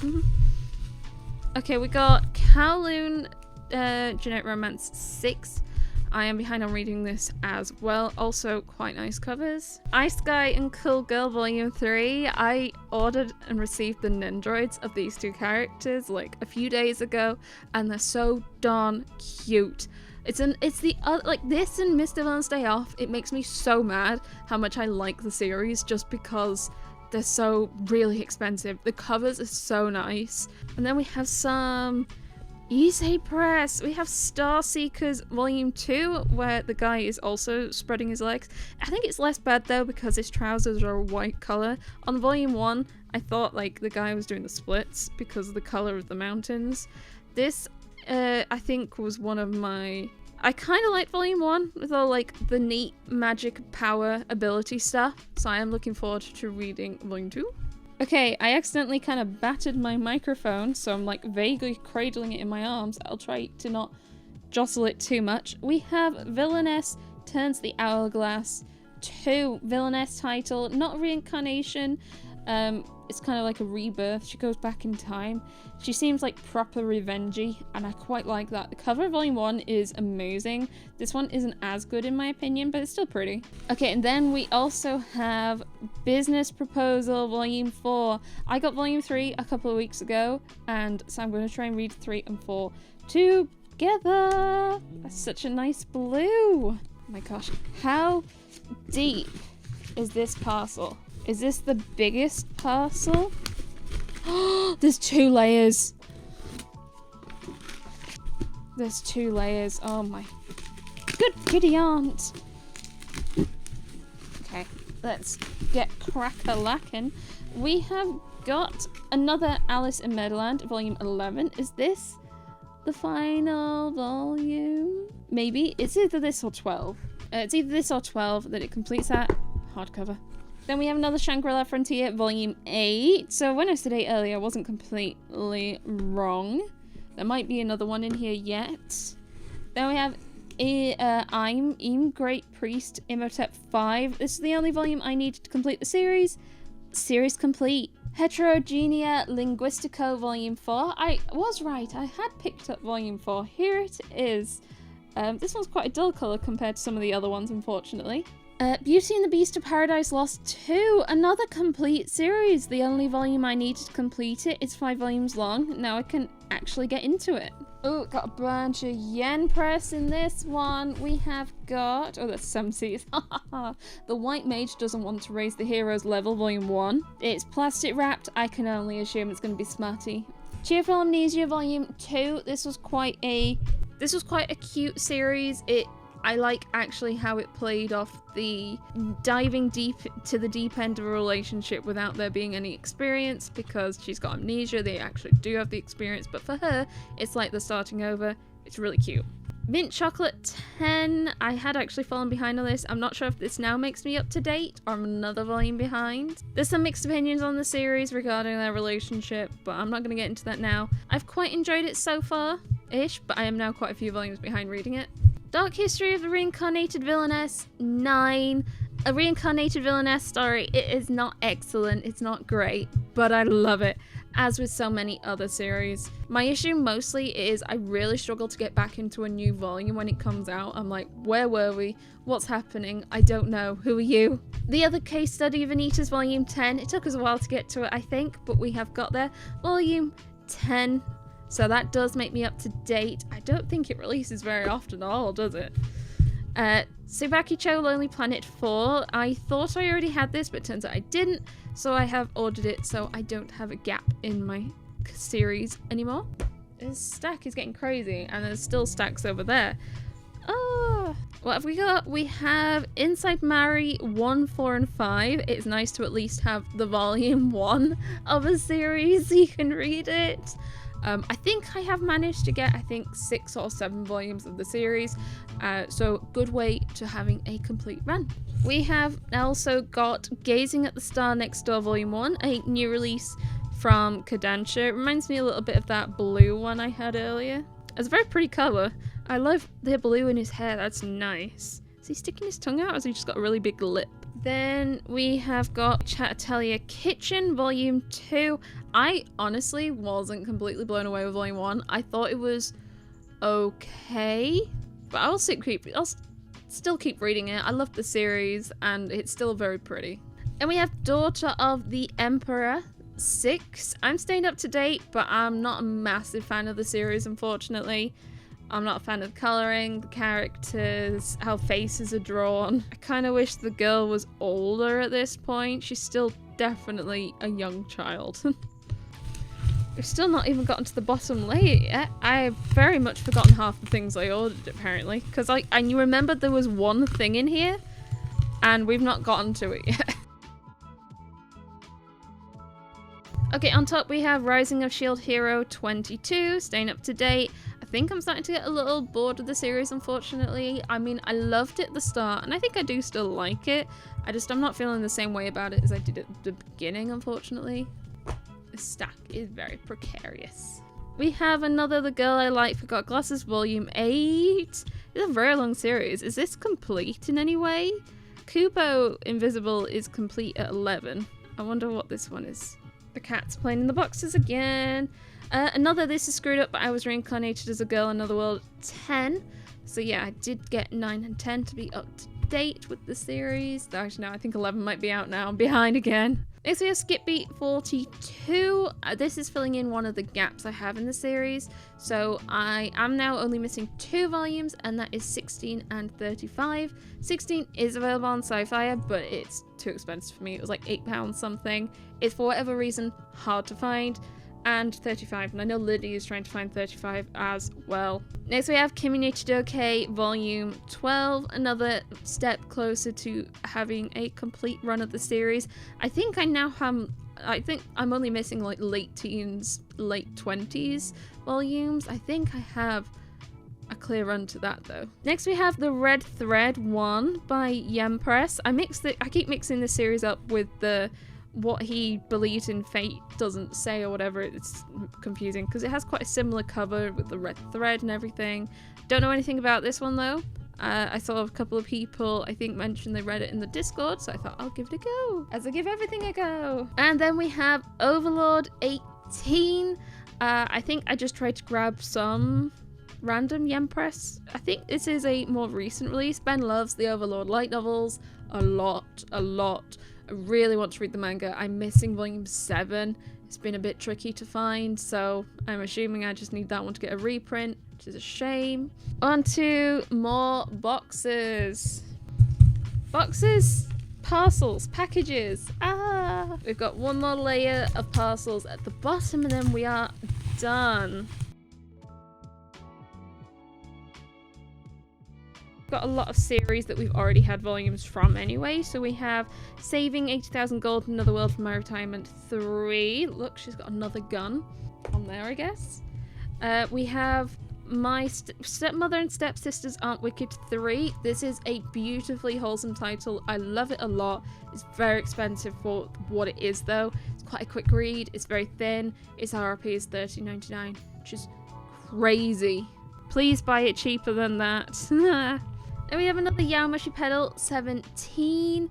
Okay, we got Kowloon Genetic Romance 6. I am behind on reading this as well. Also, quite nice covers. Ice Guy and Cool Girl Volume 3. I ordered and received the Nendroids of these two characters like a few days ago, and they're so darn cute. It's the like this and Mr. Villain's Day Off. It makes me so mad how much I like the series just because they're so really expensive. The covers are so nice. And then we have some Issei Press. We have Star Seekers Volume 2, where the guy is also spreading his legs. I think it's less bad though because his trousers are a white colour. On Volume 1, I thought like the guy was doing the splits because of the colour of the mountains. This, I think, was one of my... I kind of liked Volume 1 with all like the neat magic power ability stuff. So I am looking forward to reading Volume 2. Okay, I accidentally kind of battered my microphone, so I'm like vaguely cradling it in my arms. I'll try to not jostle it too much. We have Villainess Turns the Hourglass 2. Villainess title, not reincarnation. It's kind of like a rebirth. She goes back in time. She seems like proper revengey, and I quite like that. The cover of Volume 1 is amazing. This one isn't as good in my opinion, but it's still pretty. Okay, and then we also have Business Proposal Volume 4. I got Volume 3 a couple of weeks ago, and so I'm going to try and read 3 and 4 together. That's such a nice blue. Oh my gosh, how deep is this parcel? Is this the biggest parcel? There's 2 layers. There's 2 layers. Oh my good giddy aunt. Okay, let's get crack-a-lackin'. We have got another Alice in Meadowland, Volume 11. Is this the final volume? Maybe. It's either this or 12. It's either this or 12 that it completes that. Hardcover. Then we have another Shangri-La Frontier, Volume 8. So when I said 8 earlier, I wasn't completely wrong. There might be another one in here yet. Then we have I'm Great Priest, Imhotep 5. This is the only volume I needed to complete the series. Series complete. Heterogenea Linguistico, Volume 4. I was right, I had picked up Volume 4. Here it is. This one's quite a dull colour compared to some of the other ones, unfortunately. Beauty and the Beast of Paradise Lost 2, another complete series. The only volume I needed to complete it. It's 5 volumes long. Now I can actually get into it. Oh, got a bunch of yen press in this one. We have got... Oh, that's some C's. The White Mage Doesn't Want to Raise the Heroes Level, Volume 1. It's plastic wrapped. I can only assume it's going to be smutty. Cheerful Amnesia, Volume 2. This was quite a cute series. I like actually how it played off the diving deep to the deep end of a relationship without there being any experience, because she's got amnesia. They actually do have the experience, but for her, it's like they're starting over. It's really cute. Mint Chocolate 10. I had actually fallen behind on this. I'm not sure if this now makes me up to date or I'm another volume behind. There's some mixed opinions on the series regarding their relationship, but I'm not going to get into that now. I've quite enjoyed it so far-ish, but I am now quite a few volumes behind reading it. Dark History of the Reincarnated Villainess 9. A Reincarnated Villainess story. It is not excellent, it's not great, but I love it, as with so many other series. My issue mostly is I really struggle to get back into a new volume when it comes out. I'm like, where were we? What's happening? I don't know. Who are you? The Other Case Study of Anita's Volume 10. It took us a while to get to it, I think, but we have got there. Volume 10. So that does make me up to date. I don't think it releases very often at all, does it? Tsubaki-cho Lonely Planet 4. I thought I already had this, but it turns out I didn't. So I have ordered it so I don't have a gap in my series anymore. This stack is getting crazy, and there's still stacks over there. Oh, what have we got? We have Inside Mari 1, 4, and 5. It's nice to at least have the volume 1 of a series so you can read it. I think I have managed to get, I think, 6 or 7 volumes of the series, so good way to having a complete run. We have also got Gazing at the Star Next Door Volume 1, a new release from Caketinz. It reminds me a little bit of that blue one I had earlier. It's a very pretty cover. I love the blue in his hair, that's nice. Is he sticking his tongue out, or has he just got a really big lip? Then we have got Chat Atelier Kitchen Volume 2. I honestly wasn't completely blown away with Volume 1. I thought it was okay, but I'll still keep reading it. I love the series, and it's still very pretty. And we have Daughter of the Emperor 6. I'm staying up to date, but I'm not a massive fan of the series, unfortunately. I'm not a fan of the colouring, the characters, how faces are drawn. I kind of wish the girl was older at this point. She's still definitely a young child. We've still not even gotten to the bottom layer yet. I've very much forgotten half the things I ordered, apparently. Because I remembered there was one thing in here, and we've not gotten to it yet. Okay, on top we have Rising of Shield Hero 22, staying up to date. I think I'm starting to get a little bored of the series, unfortunately. I mean, I loved it at the start, and I think I do still like it. I'm not feeling the same way about it as I did at the beginning, unfortunately. The stack is very precarious. We have another The Girl I Like Forgot Glasses Volume 8. It's a very long series. Is this complete in any way? Kubo Invisible is complete at 11. I wonder what this one is. The cat's playing in the boxes again. Another This Is Screwed Up, but I Was Reincarnated as a Girl in Another World 10. So yeah, I did get 9 and 10 to be up to date with the series. Actually, no, I think 11 might be out now. I'm behind again. Next we have Skip Beat 42. This is filling in one of the gaps I have in the series. So I am now only missing 2 volumes, and that is 16 and 35. 16 is available on Sci-Fi, but it's too expensive for me. It was like £8 something. It's for whatever reason hard to find. And 35, and I know Liddy is trying to find 35 as well. Next we have Kimi no Chidoke Volume 12, another step closer to having a complete run of the series. I think I'm only missing like late teens, late 20s volumes. I think I have a clear run to that though. Next we have the Red Thread 1 by Yen Press. I keep mixing the series up with the what he believes in fate doesn't say or whatever. It's confusing because it has quite a similar cover with the red thread and everything. Don't know anything about this one though. I saw a couple of people I think mentioned they read it in the Discord, so I thought I'll give it a go, as I give everything a go. And then we have Overlord 18. I think I just tried to grab some random Yen Press. I think this is a more recent release. Ben loves the Overlord light novels a lot. I really want to read the manga. I'm missing volume 7. It's been a bit tricky to find, so I'm assuming I just need that one to get a reprint, which is a shame. On to more boxes. Parcels, packages. We've got one more layer of parcels at the bottom, and then we are done. Got a lot of series that we've already had volumes from anyway. So we have Saving 80,000 Gold in Another World from My Retirement 3. Look, she's got another gun on there, I guess. We have My Stepmother and Stepsisters Aren't Wicked 3. This is a beautifully wholesome title. I love it a lot. It's very expensive for what it is though. It's quite a quick read. It's very thin. Its RRP is $13.99, which is crazy. Please buy it cheaper than that. Then we have another Yaomashi Pedal 17.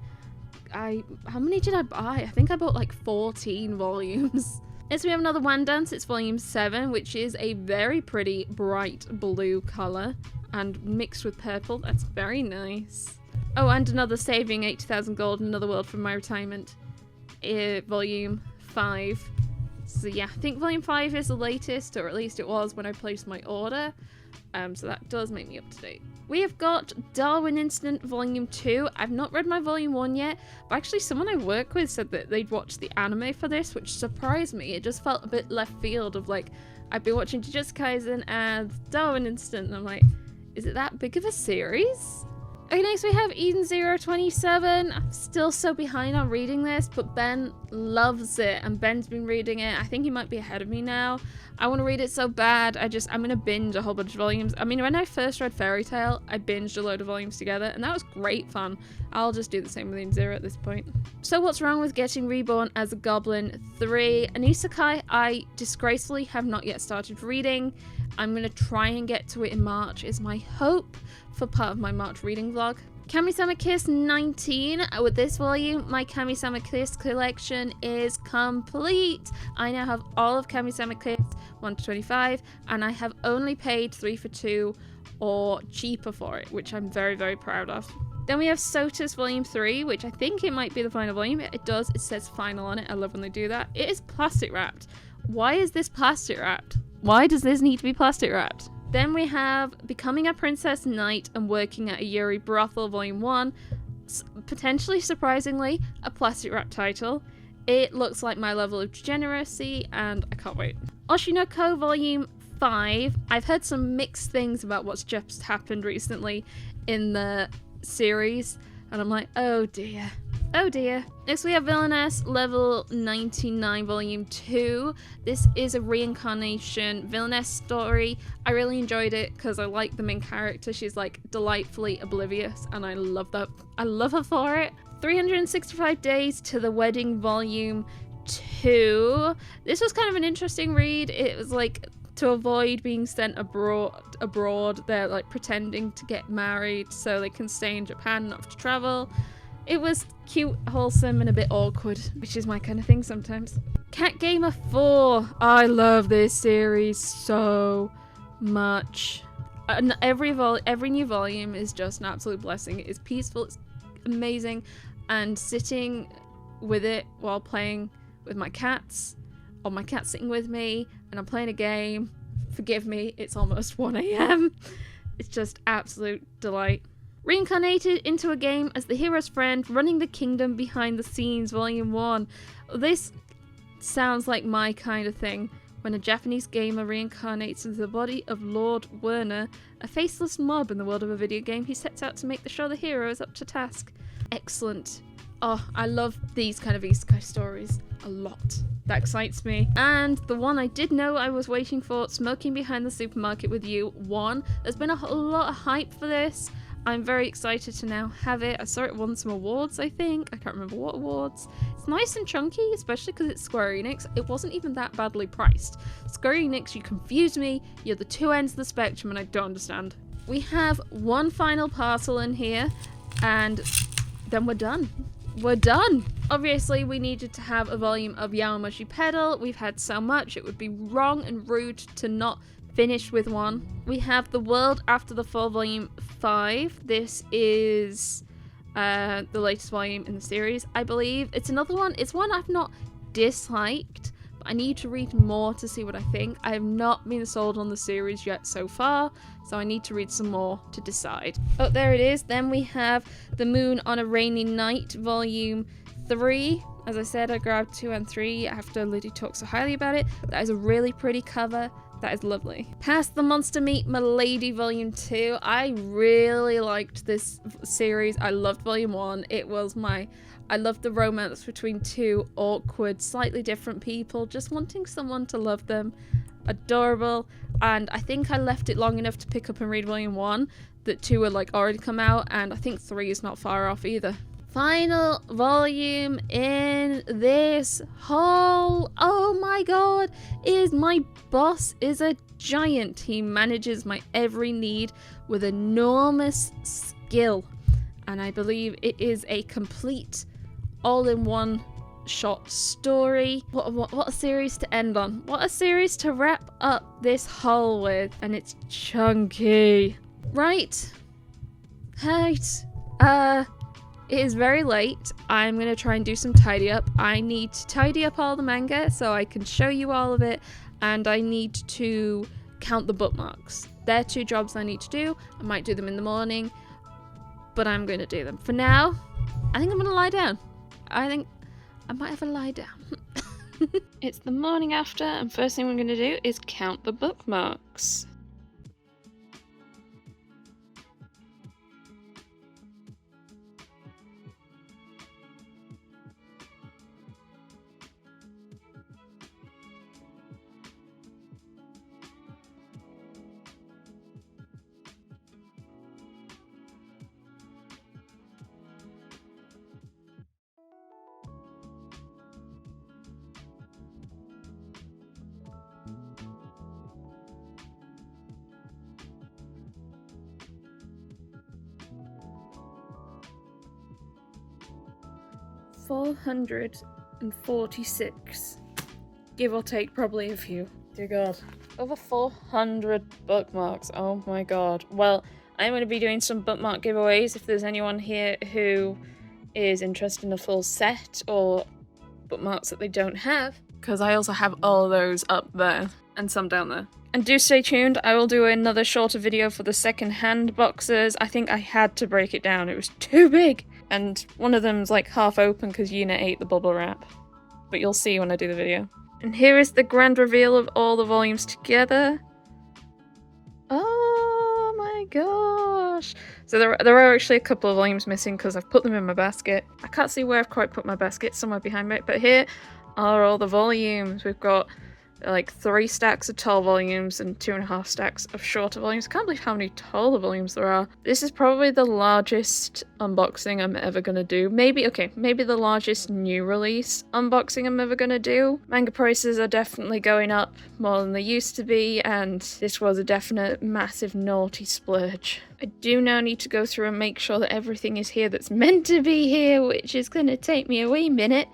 How many did I buy? I think I bought like 14 volumes. Next we have another One Dance. It's volume 7, which is a very pretty bright blue colour and mixed with purple. That's very nice. Oh, and another Saving 80,000 Gold in Another World from My Retirement, volume 5. So yeah, I think volume 5 is the latest, or at least it was when I placed my order. So that does make me up to date. We have got Darwin Incident Volume 2. I've not read my Volume 1 yet, but actually someone I work with said that they'd watched the anime for this, which surprised me. It just felt a bit left field of like, I've been watching Jujutsu Kaisen and Darwin Incident, and I'm like, is it that big of a series? Okay, next we have Eden027. I'm still so behind on reading this, but Ben loves it, and Ben's been reading it. I think he might be ahead of me now. I want to read it so bad. I'm gonna binge a whole bunch of volumes. I mean, when I first read Fairy Tail, I binged a load of volumes together, and that was great fun. I'll just do the same with Eden0 at this point. So what's wrong with getting reborn as a goblin 3? An isekai I disgracefully have not yet started reading. I'm gonna try and get to it in March, is my hope for part of my March reading vlog. Kami-sama Kiss 19. With this volume, my Kami-sama Kiss collection is complete. I now have all of Kami-sama Kiss 1 to 25, and I have only paid 3 for 2 or cheaper for it, which I'm very, very proud of. Then we have Sotus Volume 3, which I think it might be the final volume. It does, it says final on it. I love when they do that. It is plastic wrapped. Why is this plastic wrapped? Why does this need to be plastic wrapped? Then we have Becoming a Princess Knight and Working at a Yuri Brothel Volume 1. Potentially surprisingly, a plastic wrap title. It looks like my level of degeneracy and I can't wait. Oshinoko Volume 5. I've heard some mixed things about what's just happened recently in the series and I'm like, oh dear. Oh dear. Next we have Villainess Level 99 Volume 2. This is a reincarnation Villainess story. I really enjoyed it because I like the main character. She's like delightfully oblivious and I love that. I love her for it. 365 Days to the Wedding Volume 2. This was kind of an interesting read. It was like to avoid being sent abroad. They're like pretending to get married so they can stay in Japan, not have to travel. It was cute, wholesome, and a bit awkward, which is my kind of thing sometimes. Cat Gamer 4. I love this series so much. And every new volume is just an absolute blessing. It's peaceful, it's amazing, and sitting with it while playing with my cats, or my cat sitting with me, and I'm playing a game. Forgive me, it's almost 1 AM. It's just absolute delight. Reincarnated into a game as the hero's friend, running the kingdom behind the scenes, Volume 1. This sounds like my kind of thing. When a Japanese gamer reincarnates into the body of Lord Werner, a faceless mob in the world of a video game, he sets out to make sure the hero is up to task. Excellent. Oh, I love these kind of isekai stories a lot. That excites me. And the one I did know I was waiting for, Smoking Behind the Supermarket with You 1. There's been a lot of hype for this. I'm very excited to now have it. I saw it won some awards, I think. I can't remember what awards. It's nice and chunky, especially because it's Square Enix. It wasn't even that badly priced. Square Enix, you confuse me. You're the two ends of the spectrum and I don't understand. We have one final parcel in here and then we're done. We're done! Obviously, we needed to have a volume of Yaomushi Pedal. We've had so much, it would be wrong and rude to not finish with one. We have The World After the Fall Volume 5. This is the latest volume in the series, I believe. It's another one. It's one I've not disliked, but I need to read more to see what I think. I have not been sold on the series yet so far, so I need to read some more to decide. Oh, there it is. Then we have The Moon on a Rainy Night Volume 3. As I said, I grabbed 2 and 3 after Liddy talked so highly about it. That is a really pretty cover. That is lovely. Past the Monster Meat Milady Volume 2. I really liked this series. I loved Volume 1. I loved the romance between two awkward, slightly different people, just wanting someone to love them. Adorable. And I think I left it long enough to pick up and read Volume 1. That 2 had like already come out, and I think 3 is not far off either. Final volume in this haul. Oh my god, my boss is a giant. He manages my every need with enormous skill, and I believe it is a complete all-in-one shot story. What a series to end on. What a series to wrap up this haul with, and it's chunky. Right. It is very late. I'm going to try and do some tidy up. I need to tidy up all the manga so I can show you all of it, and I need to count the bookmarks. They're 2 jobs I need to do. I might do them in the morning, but I'm going to do them. For now, I think I'm going to lie down. I think I might have a lie down. It's the morning after, and first thing we're going to do is count the bookmarks. 446. Give or take probably a few. Dear God. Over 400 bookmarks. Oh my god. Well, I'm going to be doing some bookmark giveaways if there's anyone here who is interested in a full set or bookmarks that they don't have. Because I also have all of those up there and some down there. And do stay tuned, I will do another shorter video for the second-hand boxes. I think I had to break it down, it was too big! And one of them's like half open because Una ate the bubble wrap. But you'll see when I do the video. And here is the grand reveal of all the volumes together. Oh my gosh! So there are actually a couple of volumes missing because I've put them in my basket. I can't see where I've quite put my basket, somewhere behind me, but here are all the volumes. We've got like 3 stacks of tall volumes and 2.5 stacks of shorter volumes. I can't believe how many taller volumes there are. This is probably the largest unboxing I'm ever gonna do. Maybe the largest new release unboxing I'm ever gonna do. Manga prices are definitely going up more than they used to be, and this was a definite massive naughty splurge. I do now need to go through and make sure that everything is here that's meant to be here, which is gonna take me a wee minute.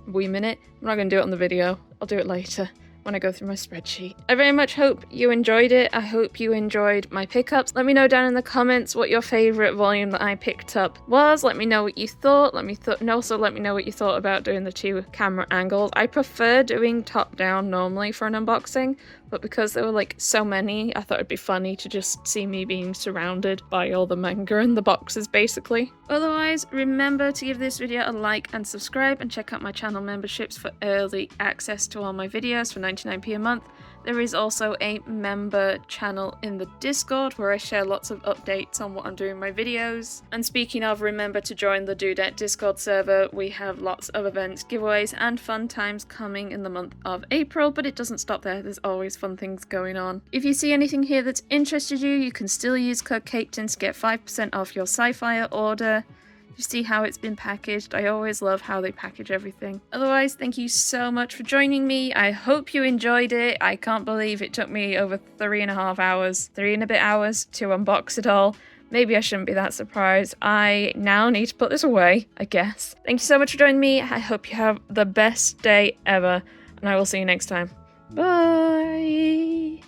I'm not gonna do it on the video. I'll do it later when I go through my spreadsheet. I very much hope you enjoyed it. I hope you enjoyed my pickups. Let me know down in the comments what your favourite volume that I picked up was. Let me know what you thought. And also let me know what you thought about doing the 2 camera angles. I prefer doing top down normally for an unboxing, but because there were like so many, I thought it'd be funny to just see me being surrounded by all the manga and the boxes basically. Otherwise, remember to give this video a like and subscribe, and check out my channel memberships for early access to all my videos for 99p a month. There is also a member channel in the Discord where I share lots of updates on what I'm doing in my videos. And speaking of, remember to join the Dudette Discord server. We have lots of events, giveaways, and fun times coming in the month of April, but it doesn't stop there. There's always fun things going on. If you see anything here that's interested you, you can still use code Caketinz to get 5% off your sci-fi order. You see how it's been packaged. I always love how they package everything. Otherwise, thank you so much for joining me. I hope you enjoyed it. I can't believe it took me over 3.5 hours, 3 and a bit hours to unbox it all. Maybe I shouldn't be that surprised. I now need to put this away, I guess. Thank you so much for joining me. I hope you have the best day ever, and I will see you next time. Bye!